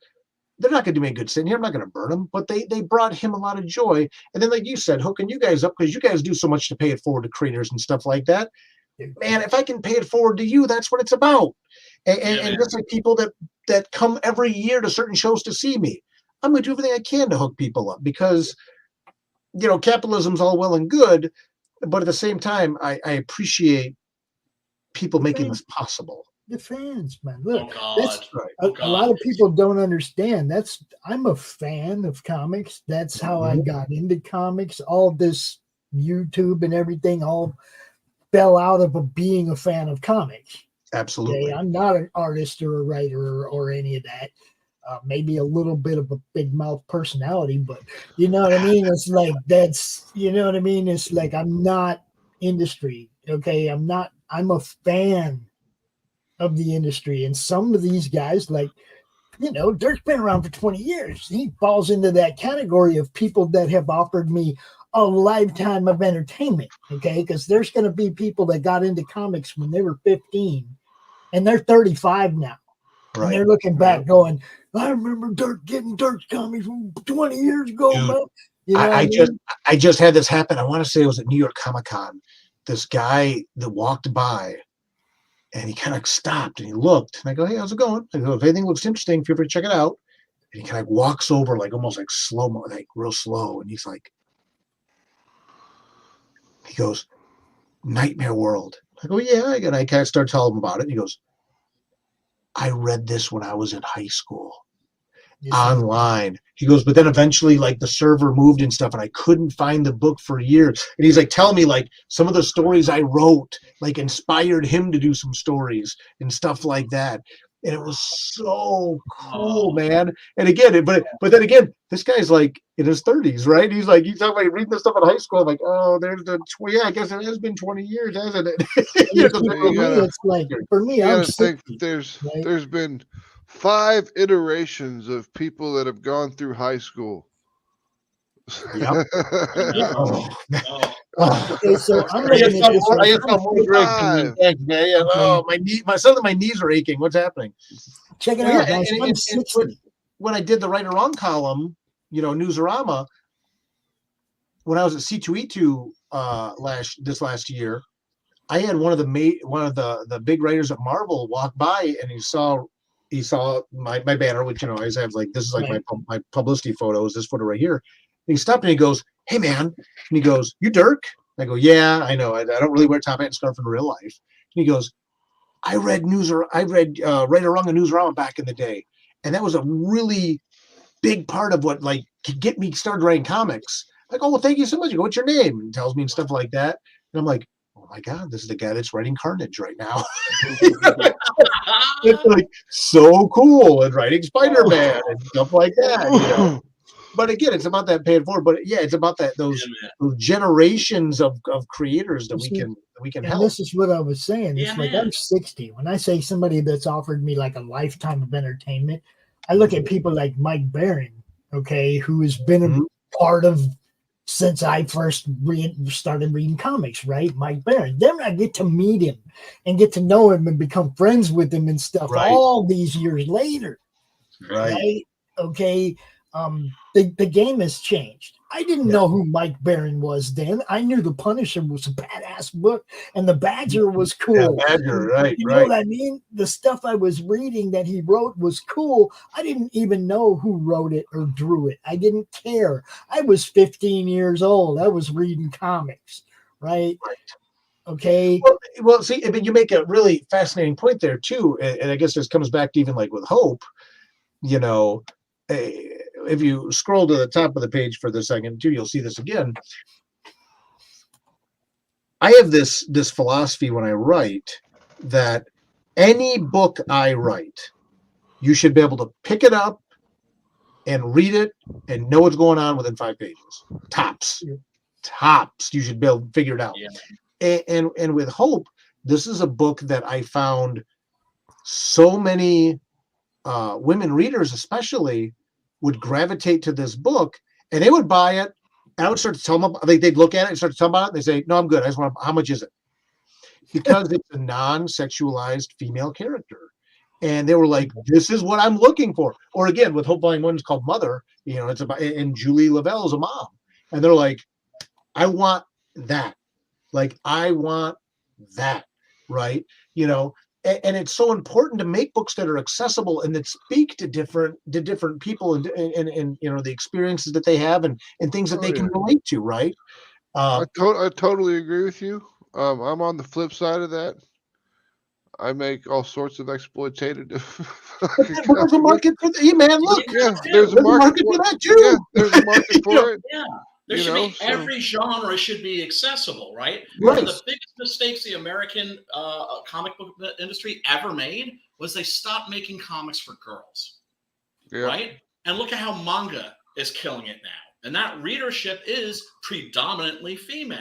They're not going to do me a good sitting here. I'm not going to burn them, but they brought him a lot of joy. And then, like you said, hooking you guys up, because you guys do so much to pay it forward to creators and stuff like that. Man, if I can pay it forward to you, that's what it's about. And just like people that come every year to certain shows to see me, I'm going to do everything I can to hook people up, because, capitalism's all well and good, but at the same time, I appreciate people making this possible. The fans, man. Look, Oh that's God. a lot of people don't understand. I'm a fan of comics. That's how I got into comics. All this YouTube and everything all fell out of being a fan of comics. Absolutely. Okay? I'm not an artist or a writer or any of that. Maybe a little bit of a big mouth personality, but you know what I mean? It's like you know what I mean? It's like I'm not industry. Okay. I'm a fan of the industry. And some of these guys, like, Dirk's been around for 20 years. He falls into that category of people that have offered me a lifetime of entertainment. Okay. Because there's going to be people that got into comics when they were 15 and they're 35 now. Right. And they're looking back going, I remember Dirk getting Dirk's comics from 20 years ago. Dude, man. You know I just had this happen. I want to say it was at New York Comic Con. This guy that walked by and he kind of stopped and he looked. And I go, hey, how's it going? I go, if anything looks interesting, feel free to check it out. And he kind of walks over almost like slow-mo, like real slow. And he's like, he goes, Nightmare World. I go, yeah. And I kind of start telling him about it. And he goes, I read this when I was in high school. Online. He goes, but then eventually the server moved and stuff and I couldn't find the book for years. And he's telling me some of the stories I wrote inspired him to do some stories and stuff like that. And it was so cool, man. And again, but then again, this guy's in his 30s, right? He's talking about reading this stuff in high school. I'm like, oh, I guess it has been 20 years, hasn't it? For me, I think there's been 5 iterations of people that have gone through high school. Yep. Okay, so I'm I just saw more Greg. Thanks, man. Oh, my knees are aching. What's happening? Check it out, guys. I'm 60. When I did the Right or Wrong column, Newsarama, when I was at C2E2 this last year, I had one of the big writers at Marvel walk by and he saw my banner, which I always have this is my publicity photo is this photo right here. And he stopped and he goes, hey man, and he goes, you Dirk? I go, yeah, I know. I don't really wear top hat and scarf in real life. And he goes, I read Right or Wrong and Newsarama back in the day, and that was a really big part of what could get me started writing comics. I go, well, thank you so much. He goes, what's your name? And tells me and stuff like that. And I'm like, oh my God, this is the guy that's writing Carnage right now. It's so cool, and writing Spider-Man and stuff like that. But again, it's about that paying forward. But yeah, it's about those generations of creators that we can help. And this is what I was saying. It's I'm 60. When I say somebody that's offered me a lifetime of entertainment, I look at people like Mike Barron, okay, who has been a part of since I first started reading comics, right? Mike Barron. Then I get to meet him and get to know him and become friends with him and stuff all these years later. Right? Okay. The game has changed. I didn't know who Mike Barron was then. I knew The Punisher was a badass book and The Badger was cool. Yeah, Badger, right. You know what I mean? The stuff I was reading that he wrote was cool. I didn't even know who wrote it or drew it. I didn't care. I was 15 years old. I was reading comics, right? Okay. Well, see, I mean, you make a really fascinating point there too, and I guess this comes back to even with Hope. If you scroll to the top of the page for the second too, you'll see this again. I have this philosophy when I write that any book I write, you should be able to pick it up and read it and know what's going on within 5 pages. Tops. You should be able to figure it out. Yeah. And with Hope, this is a book that I found so many women readers especially would gravitate to this book, and they would buy it, and I would start to tell them, they'd look at it and start to tell them about it, and they say, no, I'm good. I just want, how much is it? Because it's a non-sexualized female character. And they were like, this is what I'm looking for. Or again, with Hope Volume 1, it's called Mother, it's about, and Julie Lavelle is a mom. And they're like, I want that. I want that, right? And it's so important to make books that are accessible and that speak to different people and the experiences that they have and things that they can relate to, right? I totally agree with you. I'm on the flip side of that. I make all sorts of exploitative. But there's a market for that, man. Look, yeah, there's a market for that too. Yeah, there's a market for it. Yeah. There should be every genre should be accessible, right? One of the biggest mistakes the American comic book industry ever made was they stopped making comics for girls, right? And look at how manga is killing it now. And that readership is predominantly female,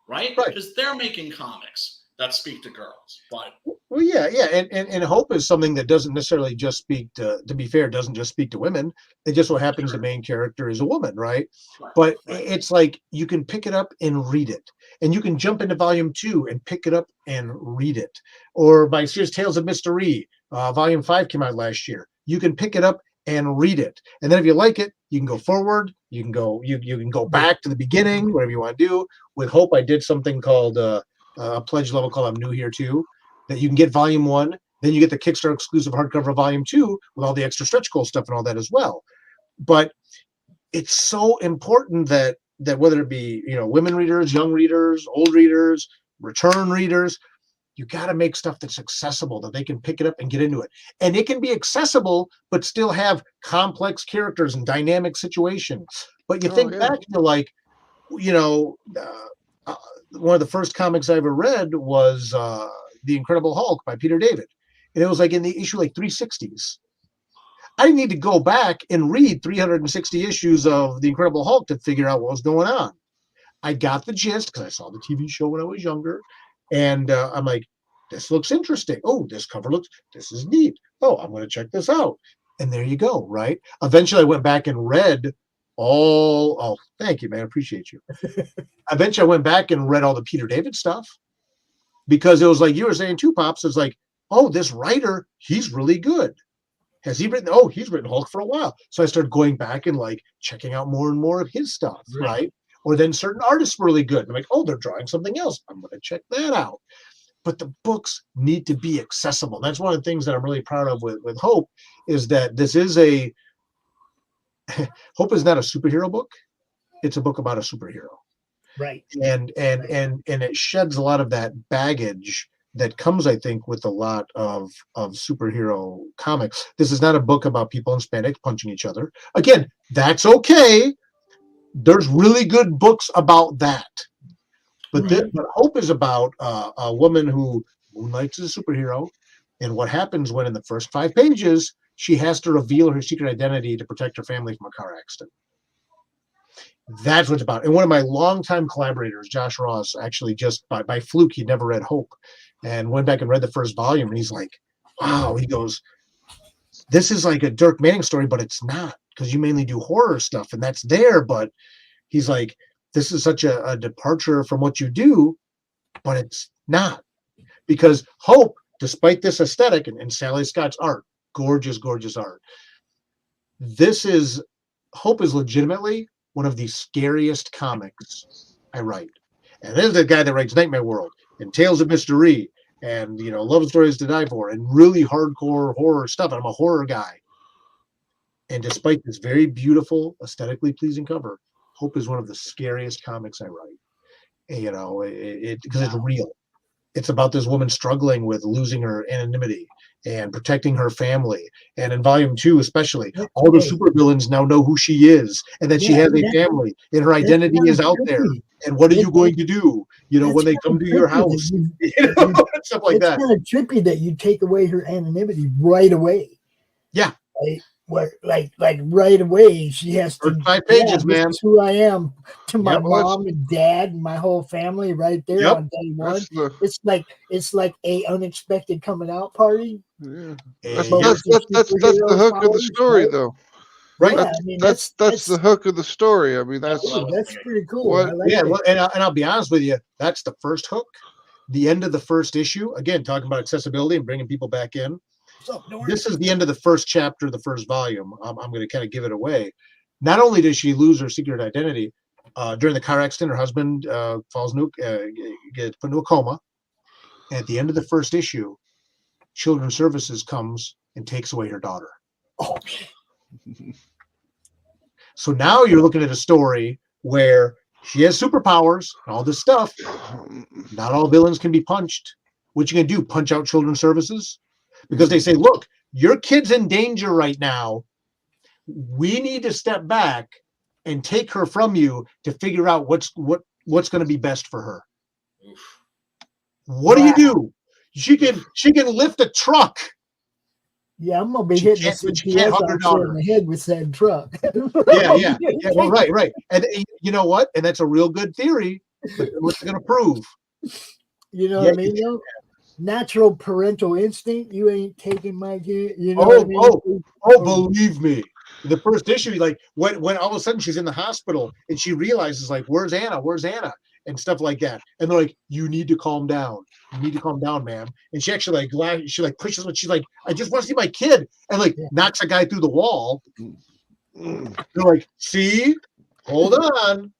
right? Because they're making comics that speak to girls. But well, yeah, and hope is something that doesn't necessarily just speak to be fair, doesn't just speak to women. It just so happens the main character is a woman, right? But it's like you can pick it up and read it, and you can jump into volume 2 and pick it up and read it. Or my series Tales of Mystery, volume 5 came out last year. You can pick it up and read it, and then if you like it, you can go forward. You can go you can go back to the beginning, whatever you want to do. With Hope, I did something called a pledge level called I'm New Here Too, that you can get volume 1, then you get the Kickstarter exclusive hardcover of volume 2 with all the extra stretch goal stuff and all that as well. But it's so important that whether it be women readers, young readers, old readers, return readers, you got to make stuff that's accessible, that they can pick it up and get into it. And it can be accessible, but still have complex characters and dynamic situations. But you think back to like, one of the first comics I ever read was The Incredible Hulk by Peter David. And it was like in the issue like 360s. I didn't need to go back and read 360 issues of The Incredible Hulk to figure out what was going on. I got the gist because I saw the TV show when I was younger. And I'm like, this looks interesting. Oh, this cover this is neat. Oh, I'm going to check this out. And there you go, right? Eventually I went back and read thank you, man. I appreciate you. Eventually I went back and read all the Peter David stuff because it was like you were saying too, Pops. It's like, oh, this writer, he's really good. Has he written? Oh, he's written Hulk for a while. So I started going back and like checking out more and more of his stuff, right? Or then certain artists were really good. I'm like, oh, they're drawing something else. I'm going to check that out. But the books need to be accessible. That's one of the things that I'm really proud of with Hope is that this is Hope is not a superhero book. It's a book about a superhero. Right. And it sheds a lot of that baggage that comes, I think, with a lot of superhero comics. This is not a book about people in spandex punching each other. Again, that's okay. There's really good books about that. But Hope is about a woman who moonlights as a superhero, and what happens when in the first 5 pages, she has to reveal her secret identity to protect her family from a car accident. That's what it's about. And one of my longtime collaborators, Josh Ross, actually just by fluke, he'd never read Hope and went back and read the first volume. And he's like, wow, he goes, this is like a Dirk Manning story, but it's not because you mainly do horror stuff and that's there. But he's like, this is such a departure from what you do, but it's not because Hope, despite this aesthetic and Sally Scott's art, gorgeous, gorgeous art. Hope is legitimately one of the scariest comics I write. And this is the guy that writes Nightmare World and Tales of Mystery and, Love Stories to Die For and really hardcore horror stuff. I'm a horror guy. And despite this very beautiful, aesthetically pleasing cover, Hope is one of the scariest comics I write. And, because it's real. It's about this woman struggling with losing her anonymity and protecting her family. And in volume 2, especially, all the supervillains now know who she is and that she has a family and her identity is out there. And what are you going to do, when they come to your house? Stuff like that. It's kind of trippy that you take away her anonymity right away. Yeah. Like right away, she has to. 5 pages, man. This is who I am to my mom and dad and my whole family right there on day one. It's like a unexpected coming out party. Yeah. That's the hook of the story, right? Though. Right. Yeah, that's the hook of the story. I mean, that's pretty cool. And I'll be honest with you, that's the first hook. The end of the first issue. Again, talking about accessibility and bringing people back in. This is the end of the first chapter, the first volume. I'm going to kind of give it away. Not only does she lose her secret identity during the car accident, her husband gets put into a coma. And at the end of the first issue, Children's Services comes and takes away her daughter. Oh. So now you're looking at a story where she has superpowers and all this stuff. Not all villains can be punched. what you can do, punch out children's services, because they say, look, your kid's in danger right now. We need to step back and take her from you to figure out what's going to be best for her. Oof. What do? She can lift a truck. Yeah, I'm gonna be hitting the CPS officer in the head with that truck. yeah. Well, right. And you know what? And that's a real good theory. But what's it going to prove? You know what I mean? Though? Natural parental instinct. You ain't taking my kid. You know what I mean? Believe me. The first issue, like when all of a sudden she's in the hospital and she realizes, like, where's Anna? And stuff like that. And they're like, you need to calm down. You need to calm down, ma'am. And she actually pushes what she's like, I just want to see my kid, and knocks a guy through the wall. They're like, see, hold on.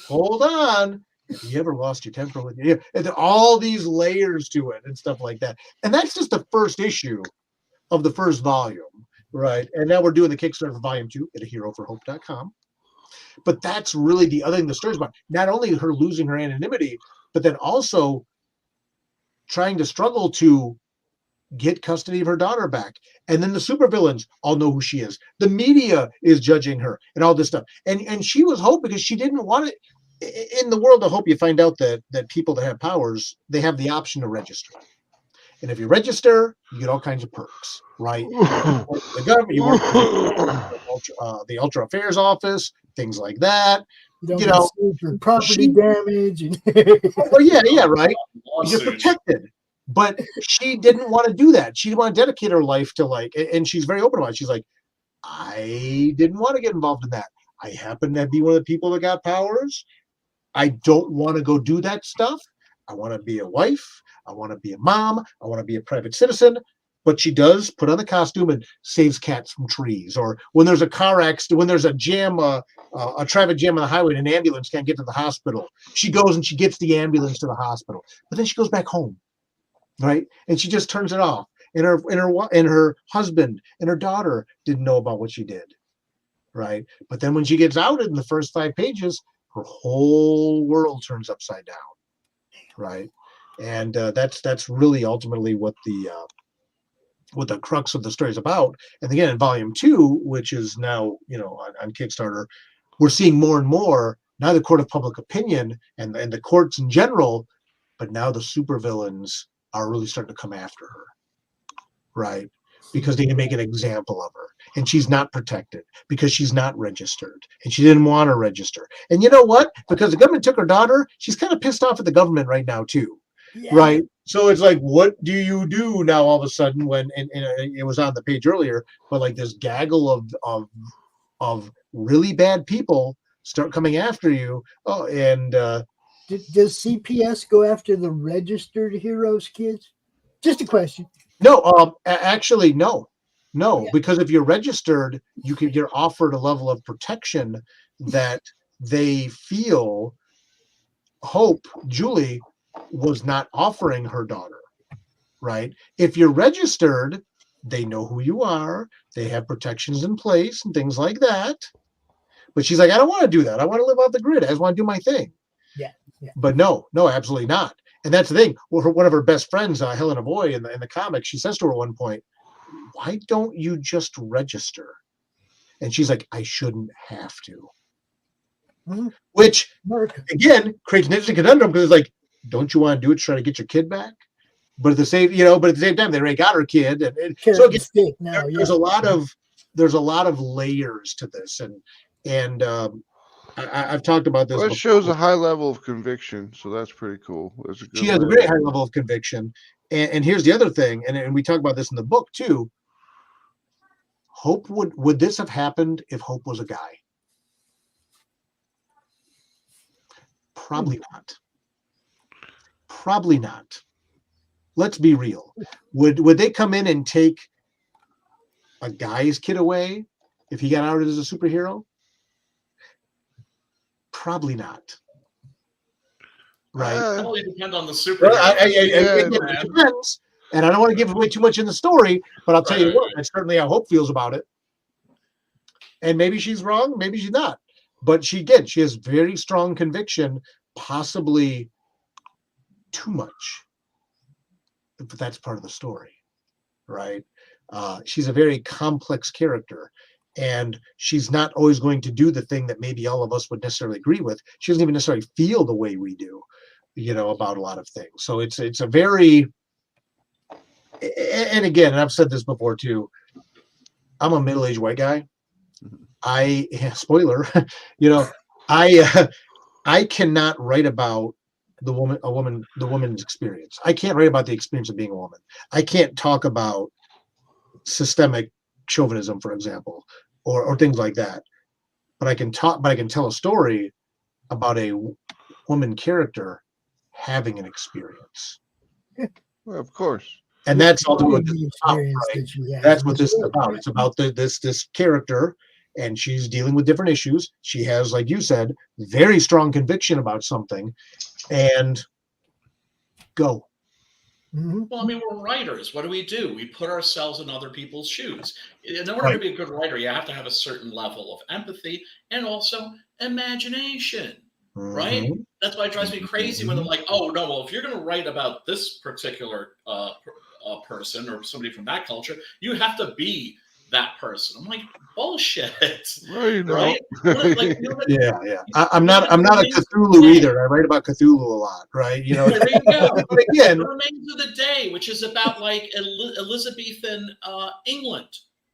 Have you ever lost your temper with you? And all these layers to it and stuff like that. And that's just the first issue of the first volume, right? And now we're doing the Kickstarter for volume 2 at aheroforhope.com. But that's really the other thing the story's about. Not only her losing her anonymity, but then also trying to struggle to get custody of her daughter back. And then the supervillains all know who she is. The media is judging her and all this stuff. And she was Hope because she didn't want it. In the world of Hope, you find out that people that have powers, they have the option to register. And if you register, you get all kinds of perks, right? The government, you work for the Ultra Affairs Office, things like that. You know, for property damage. Right. You're protected. But she didn't want to do that. She didn't want to dedicate her life to and she's very open about it. She's like, I didn't want to get involved in that. I happen to be one of the people that got powers. I don't want to go do that stuff. I want to be a wife. I want to be a mom. I want to be a private citizen. But she does put on the costume and saves cats from trees. Or when there's a car accident, when there's a jam, a traffic jam on the highway and an ambulance can't get to the hospital, she goes and she gets the ambulance to the hospital. But then she goes back home, right? And she just turns it off. And her husband and her daughter didn't know about what she did, right? But then when she gets outed in the first 5 pages, her whole world turns upside down, right? And that's really ultimately what the crux of the story is about. And again, in volume 2, which is now on Kickstarter, we're seeing more and more now the court of public opinion and the courts in general, but now the supervillains are really starting to come after her, right? Because they can make an example of her. And she's not protected because she's not registered. And she didn't want to register. And you know what? Because the government took her daughter, she's kind of pissed off at the government right now too. Yeah. Right? So it's like, what do you do now all of a sudden when, and it was on the page earlier, but like this gaggle of really bad people start coming after you. Oh, and does CPS go after the registered heroes kids? Just a question. No, actually, no, because if you're registered, you're offered a level of protection that they feel Julie was not offering her daughter, right? If you're registered, they know who you are. They have protections in place and things like that. But she's like, I don't want to do that. I want to live off the grid. I just want to do my thing. Yeah. But no, absolutely not. And that's the thing. Well, one of her best friends, Helena Boy, in the comic, she says to her at one point, why don't you just register? And she's like, I shouldn't have to. Mm-hmm. Which, again, creates an interesting conundrum because it's like, don't you want to do it to try to get your kid back? But at the same time, they already got her kid. And so again, there's a lot of layers to this. And I've talked about this. Well, it shows a high level of conviction, so that's pretty cool. She has a very high level of conviction. And here's the other thing, and we talk about this in the book too. Hope would this have happened if Hope was a guy? Probably not. Probably not. Let's be real. Would they come in and take a guy's kid away if he got outed as a superhero? Probably not. Right? It only depends on the superhero. It depends. And I don't want to give away too much in the story, but I'll tell you what, that's certainly how Hope feels about it. And maybe she's wrong, maybe she's not. But she did. She has very strong conviction, possibly too much. but that's part of the story, right? She's a very complex character, and she's not always going to do the thing that maybe all of us would necessarily agree with. She doesn't even necessarily feel the way we do, about a lot of things. So it's a very, and again, and I've said this before too, I'm a middle-aged white guy. Spoiler, I cannot write about the woman's experience. I can't write about the experience of being a woman. I can't talk about systemic chauvinism, for example, or things like that. But I can tell a story about a woman character having an experience. Well, of course. And that's ultimately what this is about, right? That's what this is about. It's about this character, and she's dealing with different issues. She has, like you said, very strong conviction about something, and go. Well, I mean, we're writers. What do? We put ourselves in other people's shoes. In order to be a good writer, you have to have a certain level of empathy and also imagination, right? That's why it drives me crazy when they're like, oh, no, well, if you're going to write about this particular person or somebody from that culture, you have to be that person. I'm like, bullshit. Right? Yeah. I'm not a Cthulhu either. I write about Cthulhu a lot, right? There you go. But again, The Remains of the Day, which is about like Elizabethan England,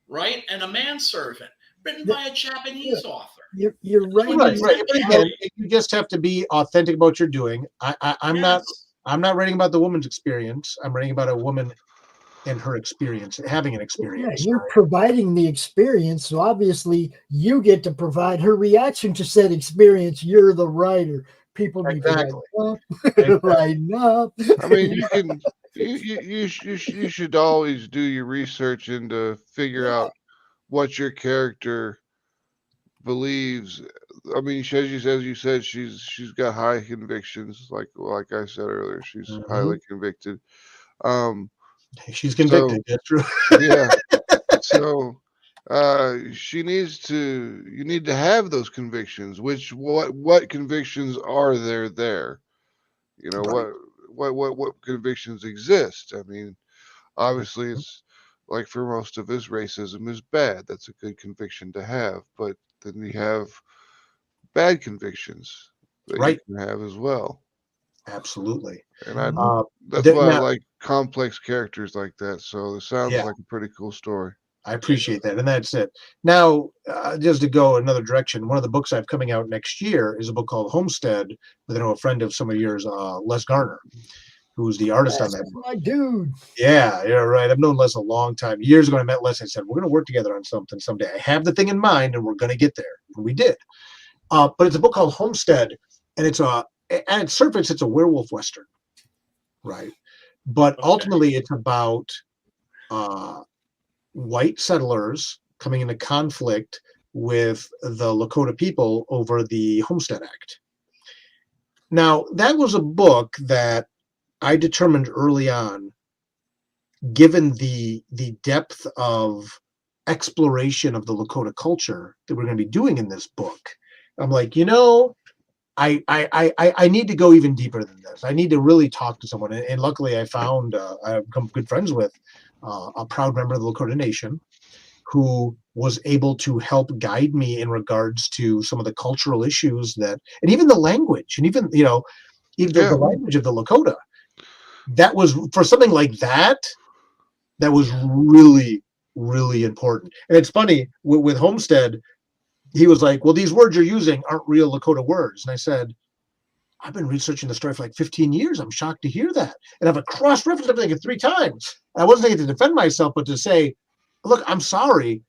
right? And a manservant, written by a Japanese author. You're right. Right. But again, you just have to be authentic about what you're doing. I'm not writing about the woman's experience. I'm writing about a woman and her experience, having an experience. Yeah, you're providing the experience, so obviously you get to provide her reaction to said experience. You're the writer. People need to line up. I mean, you should always do your research and to figure out what your character believes. I mean, as you said, she's got high convictions. Like I said earlier, she's highly convicted. She's convicted. That's true. Yeah. So you need to have those convictions. What convictions are there? What convictions exist? I mean, obviously it's like for most of us, racism is bad. That's a good conviction to have. But then you have bad convictions that you can have as well. Absolutely. And that's why I like complex characters like that. So it sounds like a pretty cool story. I appreciate that. And that's it. Now, just to go another direction, one of the books I have coming out next year is a book called Homestead, with a friend of some of yours, Les Garner, who's the artist on that book. My dude. Yeah, you're right. I've known Les a long time. Years ago, I met Les. I said, we're going to work together on something someday. I have the thing in mind, and we're going to get there. And we did. But it's a book called Homestead, and at its surface, it's a werewolf Western, right? But ultimately, it's about white settlers coming into conflict with the Lakota people over the Homestead Act. Now, that was a book that I determined early on, given the depth of exploration of the Lakota culture that we're going to be doing in this book, I'm like, I need to go even deeper than this. I need to really talk to someone. And luckily I found, I've become good friends with a proud member of the Lakota Nation who was able to help guide me in regards to some of the cultural issues and even the language, and even the language of the Lakota. That was, for something like that was really, really important. And it's funny, with Homestead, he was like, well, these words you're using aren't real Lakota words. And I said, I've been researching the story for like 15 years. I'm shocked to hear that. And I've cross-referenced everything 3 times. And I wasn't thinking to defend myself, but to say, look, I'm sorry.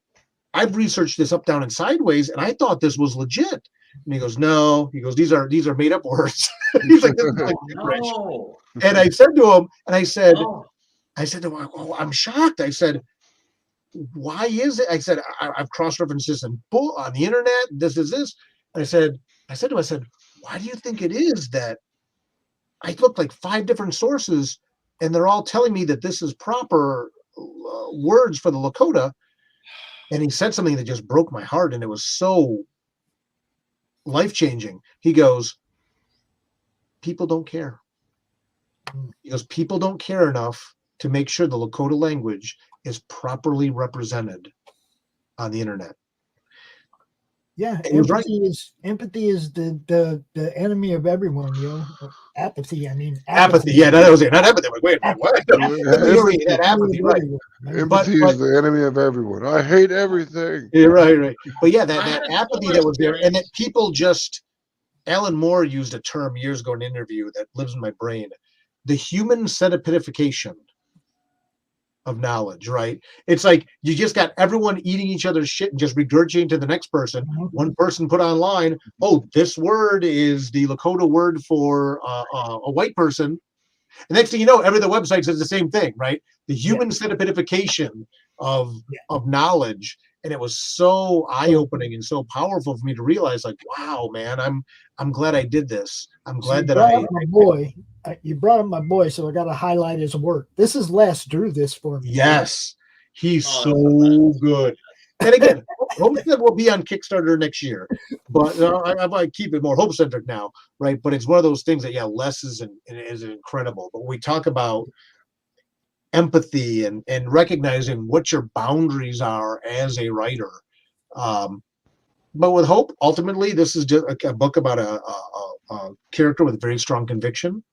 I've researched this up, down, and sideways, and I thought this was legit. And he goes, no. He goes, these are made up words. He's like, this is like No. And I said to him, I said to him, oh, I'm shocked. I said, why is it? I said, I've cross-referenced this on the internet. This is this. And I said to him, why do you think it is that I looked like 5 different sources and they're all telling me that this is proper words for the Lakota? And he said something that just broke my heart, and it was so life-changing. He goes, people don't care. He goes, people don't care enough to make sure the Lakota language is properly represented on the internet. Yeah, And he was right. empathy is the enemy of everyone, Apathy. I mean, Apathy. Yeah, that was it. Not empathy. Like, wait a minute, what? Apathy, right? Empathy is the enemy of everyone. I hate everything. Yeah, right. But yeah, that apathy that was there, and that people just. Alan Moore used a term years ago in an interview that lives in my brain: the human centipidification of knowledge, right? It's like you just got everyone eating each other's shit and just regurgitating to the next person. One person put online, oh, this word is the Lakota word for a white person. And next thing you know, every other website says the same thing, right? The human centipidification of knowledge. And it was so eye-opening and so powerful for me to realize, like, wow, man, I'm glad I did this. I'm glad that you brought up my boy, so I got to highlight his work. This is Les drew this for me. Yes, he's so good. And again, Homestead will be on Kickstarter next year, but I might keep it more hope-centered now, right? But it's one of those things that, Les is incredible. But we talk about empathy and recognizing what your boundaries are as a writer. But with hope, ultimately, this is just a book about a character with very strong conviction,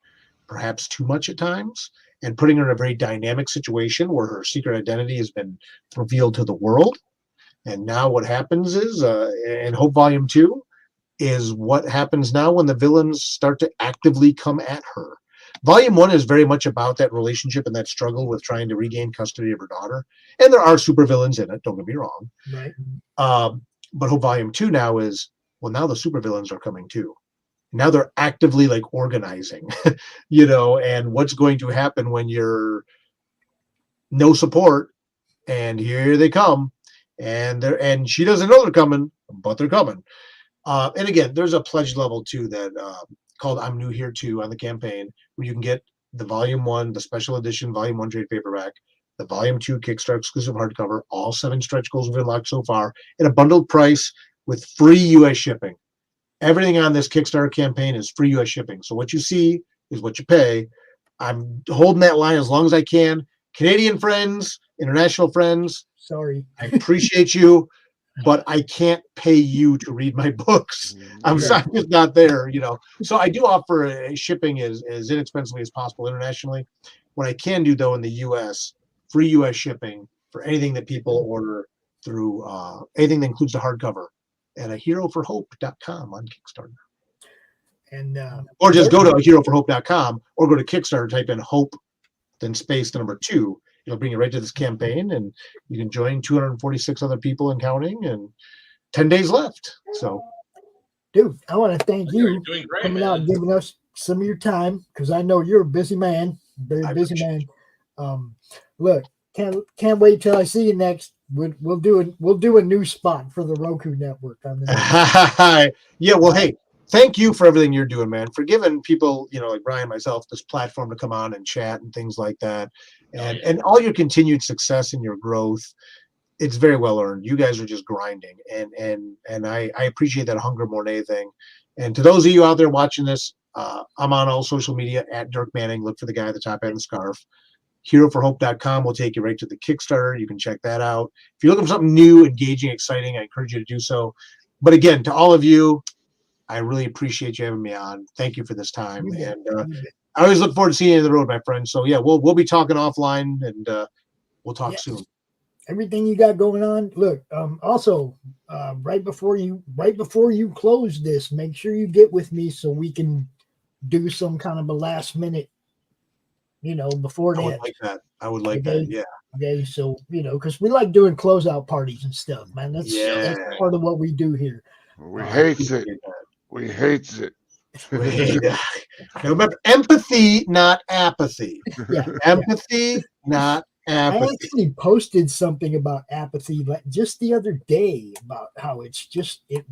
perhaps too much at times, and putting her in a very dynamic situation where her secret identity has been revealed to the world. And now what happens is, in Hope Volume 2, is what happens now when the villains start to actively come at her. Volume 1 is very much about that relationship and that struggle with trying to regain custody of her daughter. And there are supervillains in it, don't get me wrong. Right. But Hope Volume 2 now is, well, now the supervillains are coming too. Now they're actively like organizing, and what's going to happen when you're no support and here they come and she doesn't know they're coming, but they're coming. And again, there's a pledge level too that called I'm New Here Too on the campaign, where you can get the Volume 1, the special edition Volume 1 trade paperback, the Volume 2 Kickstarter exclusive hardcover, all 7 stretch goals we've unlocked so far, at a bundled price with free U.S. shipping. Everything on this Kickstarter campaign is free U.S. shipping. So what you see is what you pay. I'm holding that line as long as I can. Canadian friends, international friends, sorry, I appreciate you, but I can't pay you to read my books. I'm sorry, it's not there, So I do offer shipping as inexpensively as possible internationally. What I can do, though, in the U.S., free U.S. shipping for anything that people order through anything that includes the hardcover at heroforhope.com on Kickstarter. And or just go to heroforhope.com or go to Kickstarter, type in hope, then space the number 2. It'll bring you right to this campaign, and you can join 246 other people and counting, and 10 days left. So, dude, I want to thank you for coming out and giving us some of your time, because I know you're a busy man, very busy man. Look, can't wait till I see you next. We'll do a new spot for the Roku network on the yeah, well, hey, thank you for everything you're doing, man, for giving people, like Brian and myself, this platform to come on and chat and things like that, and all your continued success and your growth. It's very well earned. You guys are just grinding, and I appreciate that hunger more than anything. And to those of you out there watching this, I'm on all social media at Dirk Manning. Look for the guy at the top end of the scarf. HeroForHope.com will take you right to the Kickstarter. You can check that out. If you're looking for something new, engaging, exciting, I encourage you to do so. But again, to all of you, I really appreciate you having me on. Thank you for this time. And I always look forward to seeing you on the road, my friend. So yeah, we'll be talking offline, and we'll talk soon. Everything you got going on. Look, also, right before you close this, make sure you get with me so we can do some kind of a last minute, before that. I would like that. Yeah. Okay. So, because we like doing closeout parties and stuff, man. That's part of what we do here. We hates it. We hates it. Now remember, empathy, not apathy. Empathy, not apathy. I actually posted something about apathy just the other day, about how it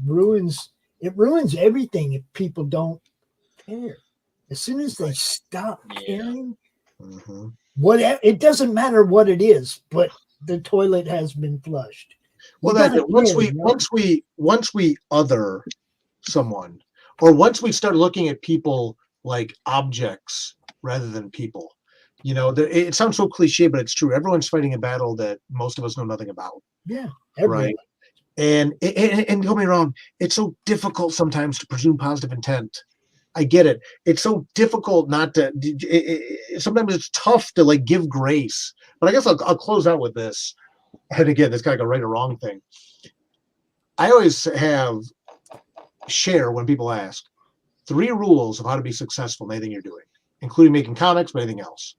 ruins everything if people don't care. As soon as they stop caring, it doesn't matter what it is, but the toilet has been flushed. Well, once we other someone, or once we start looking at people like objects rather than people, You know, it sounds so cliche, but it's true. Everyone's fighting a battle that most of us know nothing about. Yeah, right. And don't get me wrong, it's so difficult sometimes to presume positive intent. I get it. It's so difficult not to. Sometimes it's tough to like give grace. But I guess I'll close out with this. And again, this kind of like a right or wrong thing. I always share when people ask 3 rules of how to be successful in anything you're doing, including making comics, but anything else.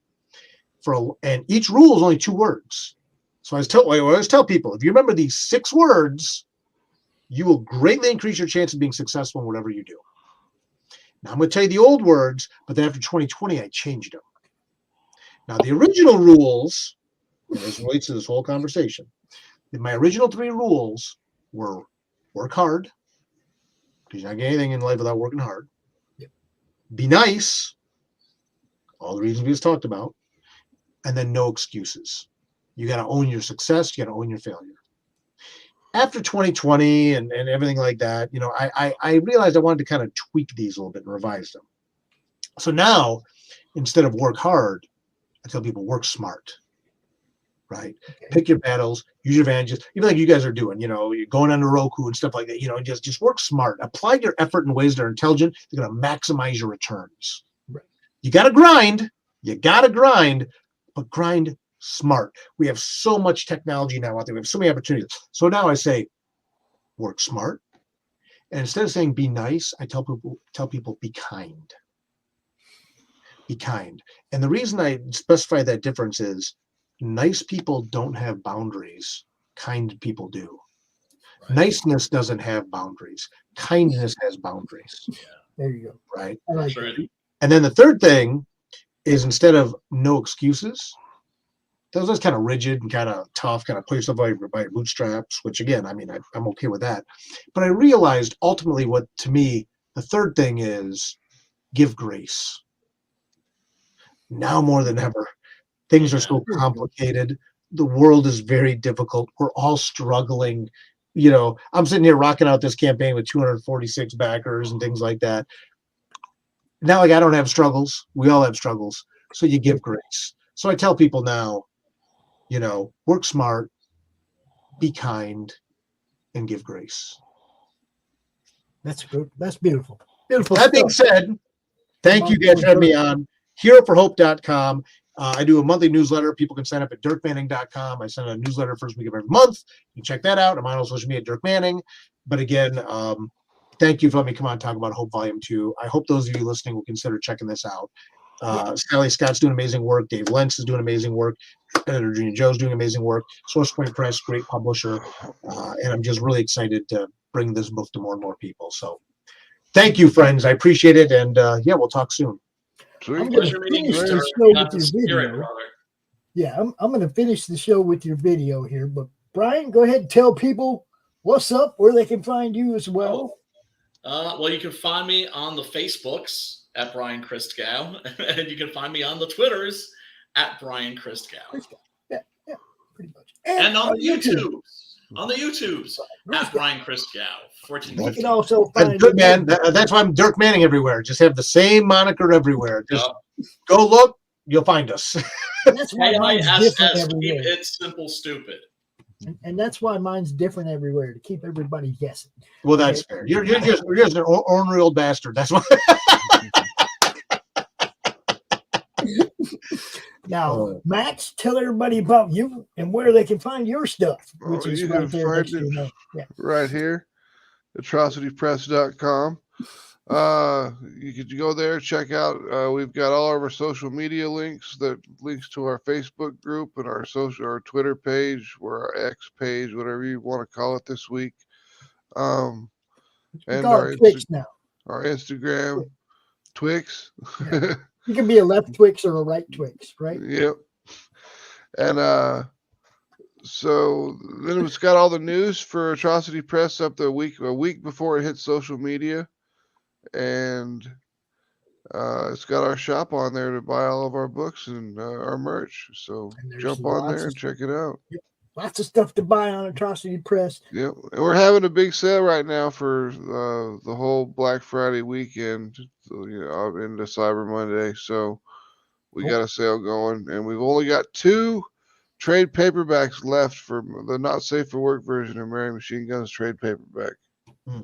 And each rule is only 2 words. So I always tell people, if you remember these 6 words, you will greatly increase your chance of being successful in whatever you do. Now I'm going to tell you the old words, but then after 2020, I changed them. Now the original rules, and this relates to this whole conversation, my original 3 rules were work hard, because you're not getting anything in life without working hard. Yep. Be nice, all the reasons we just talked about, and then no excuses. You got to own your success. You got to own your failure. After 2020 and everything like that, you know, I realized I wanted to kind of tweak these a little bit and revise them. So now, instead of work hard, I tell people work smart, right? Okay. Pick your battles, use your advantages, even like you guys are doing, you know, you're going under Roku and stuff like that, you know, just work smart. Apply your effort in ways that are intelligent. They're going to maximize your returns. Right. You got to grind, but grind smart. We have so much technology now out there. We have so many opportunities. So now I say, work smart. And instead of saying be nice, I tell people be kind. Be kind. And the reason I specify that difference is nice people don't have boundaries. Kind people do. Right. Niceness doesn't have boundaries. Kindness has boundaries. Yeah. There you go. Right. Like and then the third thing is instead of no excuses, that was kind of rigid and kind of tough, kind of put yourself by your bootstraps, which again, I mean, I'm okay with that. But I realized ultimately what, to me, the third thing is give grace. Now more than ever, things are so complicated. The world is very difficult. We're all struggling. You know, I'm sitting here rocking out this campaign with 246 backers and things like that. Not like I don't have struggles. We all have struggles. So you give grace. So I tell people now, you know, work smart, be kind, and give grace. That's good. That's beautiful. Beautiful. That being said, thank you guys for having me on heroforhope.com. I do a monthly newsletter. People can sign up at dirkmanning.com. I send a newsletter first week of every month. You can check that out. I'm on all social media at Dirk Manning. But again, thank you for letting me come on and talk about Hope Volume 2. I hope those of you listening will consider checking this out. Sally Scott's doing amazing work. Dave Lentz is doing amazing work. Editor Junior Joe's doing amazing work. Source Point Press, great publisher. And I'm just really excited to bring this book to more and more people. So thank you, friends. I appreciate it. And yeah, we'll talk soon. I'm going to finish the show with your video. Yeah, I'm going to finish the show with your video here. But Brian, go ahead and tell people what's up, where they can find you as well. Well, you can find me on the Facebooks at Brian Christgau, and you can find me on the Twitters at Brian Christgau. Yeah, pretty much. And on the YouTubes, at Brian Christgau. You can also find good, man. That's why I'm Dirk Manning everywhere. Just have the same moniker everywhere. Just go look, you'll find us. That's why mine's different everywhere. It's simple, stupid. And that's why mine's different everywhere, to keep everybody guessing. Well, that's fair. You're just an ornery old bastard. That's why. Now, Max, tell everybody about you and where they can find your stuff, which is right there next to your name. Yeah. Right here, atrocitypress.com. You could go there, check out. We've got all of our social media links, links to our Facebook group and our Twitter page, or our X page, whatever you want to call it this week. And our Twix now. Our Instagram, Twix. Yeah. You can be a left Twix or a right Twix, right? Yep. And so then it's got all the news for Atrocity Press up a week before it hits social media. And it's got our shop on there to buy all of our books and our merch. So jump on there and check it out. Yep. Lots of stuff to buy on Atrocity Press. Yep. And we're having a big sale right now for the whole Black Friday weekend, so, into Cyber Monday. So We got a sale going, and we've only got 2 trade paperbacks left for the Not Safe for Work version of Mary Machine Gun's trade paperback.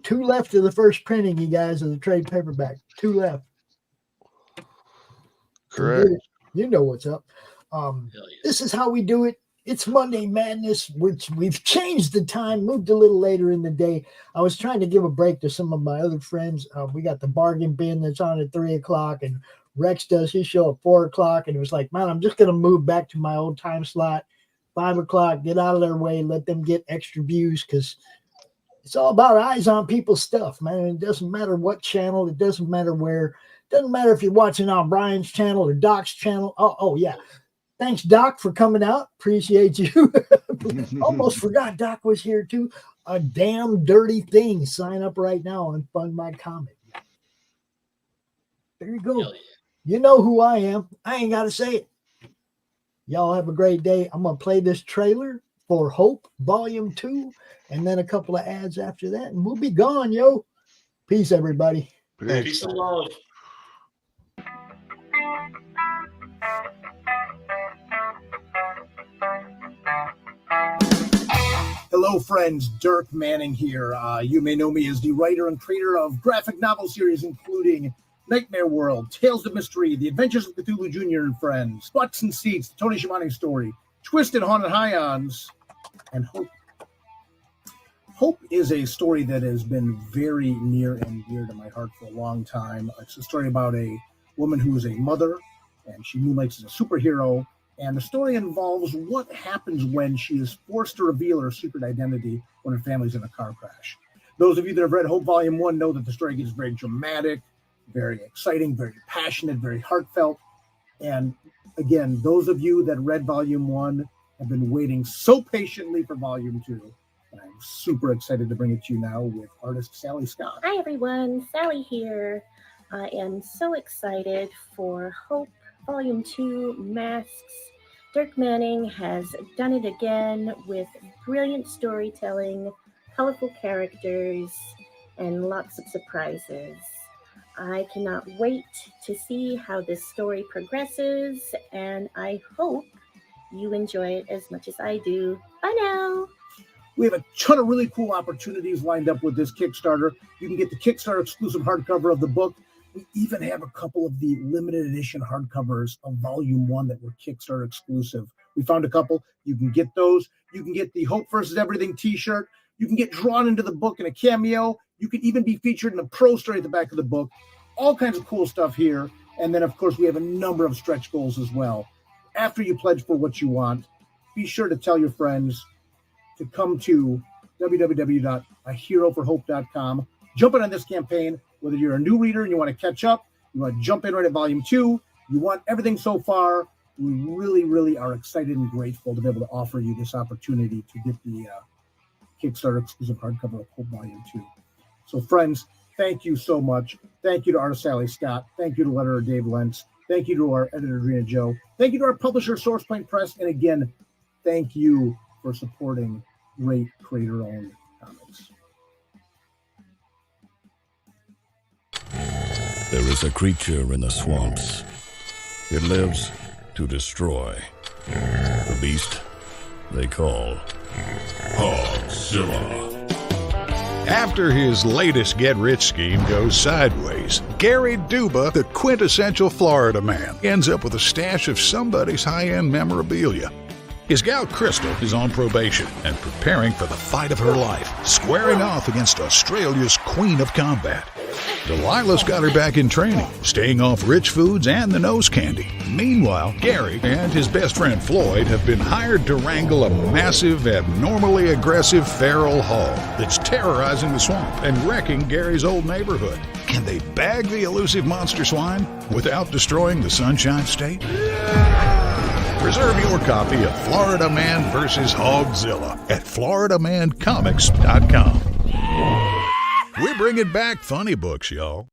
2 left of the first printing, you guys, of the trade paperback. 2 left. Correct. You know what's up. This is how we do it. It's Monday Madness, which we've changed the time, moved a little later in the day. I was trying to give a break to some of my other friends. We got the bargain bin that's on at 3 o'clock, and Rex does his show at 4 o'clock. And it was like, man, I'm just going to move back to my old time slot, 5 o'clock, get out of their way, let them get extra views, because it's all about eyes on people's stuff, man. It doesn't matter what channel. It doesn't matter where. It doesn't matter if you're watching on Brian's channel or Doc's channel. Oh yeah. Thanks, Doc, for coming out. Appreciate you. Almost forgot Doc was here, too. A damn dirty thing. Sign up right now and fund my comic. There you go. You know who I am. I ain't got to say it. Y'all have a great day. I'm going to play this trailer for Hope Volume 2 and then a couple of ads after that, and we'll be gone, yo. Peace, everybody. Peace and love. Hello, friends. Dirk Manning here. You may know me as the writer and creator of graphic novel series including Nightmare World, Tales of Mystery, The Adventures of Cthulhu Jr. and Friends, Butts and Seats, the Tony Schiavone Story, Twisted Haunted Highons, and Hope. Hope is a story that has been very near and dear to my heart for a long time. It's a story about a woman who is a mother, and she moonlights as a superhero. And the story involves what happens when she is forced to reveal her secret identity when her family's in a car crash. Those of you that have read Hope Volume 1 know that the story gets very dramatic, very exciting, very passionate, very heartfelt. And again, those of you that read Volume 1 have been waiting so patiently for Volume 2. And I'm super excited to bring it to you now with artist Sally Scott. Hi, everyone. Sally here. I am so excited for Hope Volume 2 Masks. Dirk Manning has done it again with brilliant storytelling, colorful characters, and lots of surprises. I cannot wait to see how this story progresses, and I hope you enjoy it as much as I do. Bye now. We have a ton of really cool opportunities lined up with this Kickstarter. You can get the Kickstarter exclusive hardcover of the book. We even have a couple of the limited edition hardcovers of Volume 1 that were Kickstarter exclusive. We found a couple. You can get those. You can get the Hope versus Everything t-shirt. You can get drawn into the book in a cameo. You can even be featured in a pro story at the back of the book. All kinds of cool stuff here. And then, of course, we have a number of stretch goals as well. After you pledge for what you want, be sure to tell your friends to come to www.aheroforhope.com. Jump in on this campaign, whether you're a new reader and you want to catch up, you want to jump in right at Volume 2, you want everything so far. We really, really are excited and grateful to be able to offer you this opportunity to get the Kickstarter exclusive hardcover of Hope Volume 2. So, friends, thank you so much. Thank you to artist Sally Scott. Thank you to letterer Dave Lentz. Thank you to our editor, Drina Joe. Thank you to our publisher, SourcePoint Press. And again, thank you for supporting great creator-owned comics. There is a creature in the swamps. It lives to destroy. The beast they call Hogzilla. After his latest get-rich scheme goes sideways, Gary Duba, the quintessential Florida man, ends up with a stash of somebody's high-end memorabilia. His gal Crystal is on probation and preparing for the fight of her life, squaring off against Australia's Queen of Combat. Delilah's got her back in training, staying off rich foods and the nose candy. Meanwhile, Gary and his best friend Floyd have been hired to wrangle a massive, abnormally aggressive feral hog that's terrorizing the swamp and wrecking Gary's old neighborhood. Can they bag the elusive monster swine without destroying the Sunshine State? Reserve your copy of Florida Man vs. Hogzilla at FloridaManComics.com. We're bringing back funny books, y'all.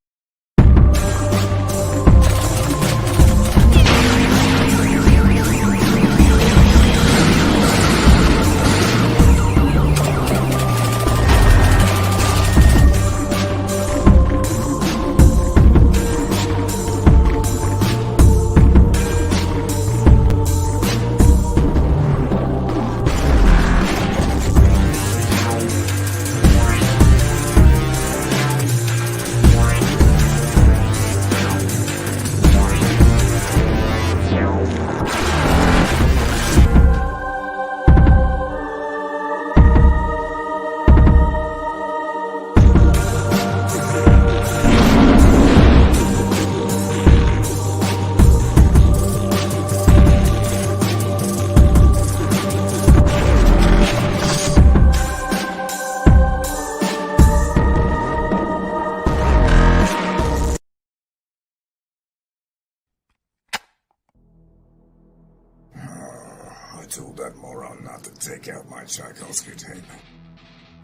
I told that moron not to take out my Tchaikovsky tape.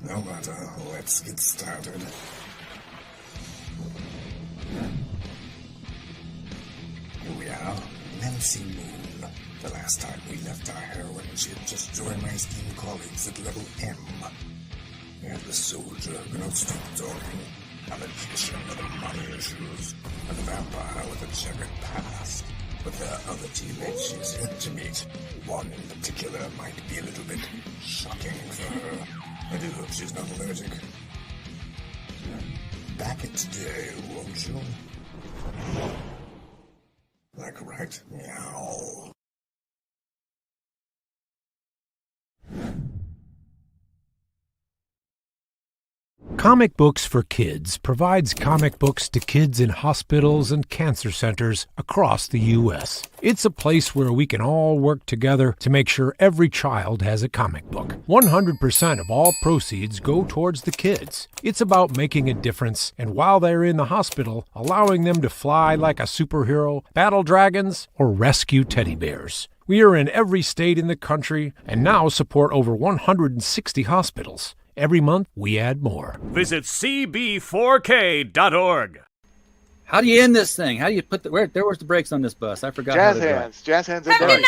No matter, let's get started. Here we are, Nancy Moon. The last time we left our heroine, she had just joined my esteemed colleagues at level M. And the soldier who knows stop talking, a magician with a money issues, and a vampire with a checkered past. With her other teammates she's yet to meet. One in particular might be a little bit shocking for her. I do hope she's not allergic. Back it today, won't you? Like right meow. Comic Books for Kids provides comic books to kids in hospitals and cancer centers across the U.S. It's a place where we can all work together to make sure every child has a comic book. 100% of all proceeds go towards the kids. It's about making a difference, and while they're in the hospital, allowing them to fly like a superhero, battle dragons, or rescue teddy bears. We are in every state in the country and now support over 160 hospitals. Every month, we add more. Visit cb4k.org. How do you end this thing? How do you put the where's the brakes on this bus? I forgot. Jazz hands. Jazz hands are done.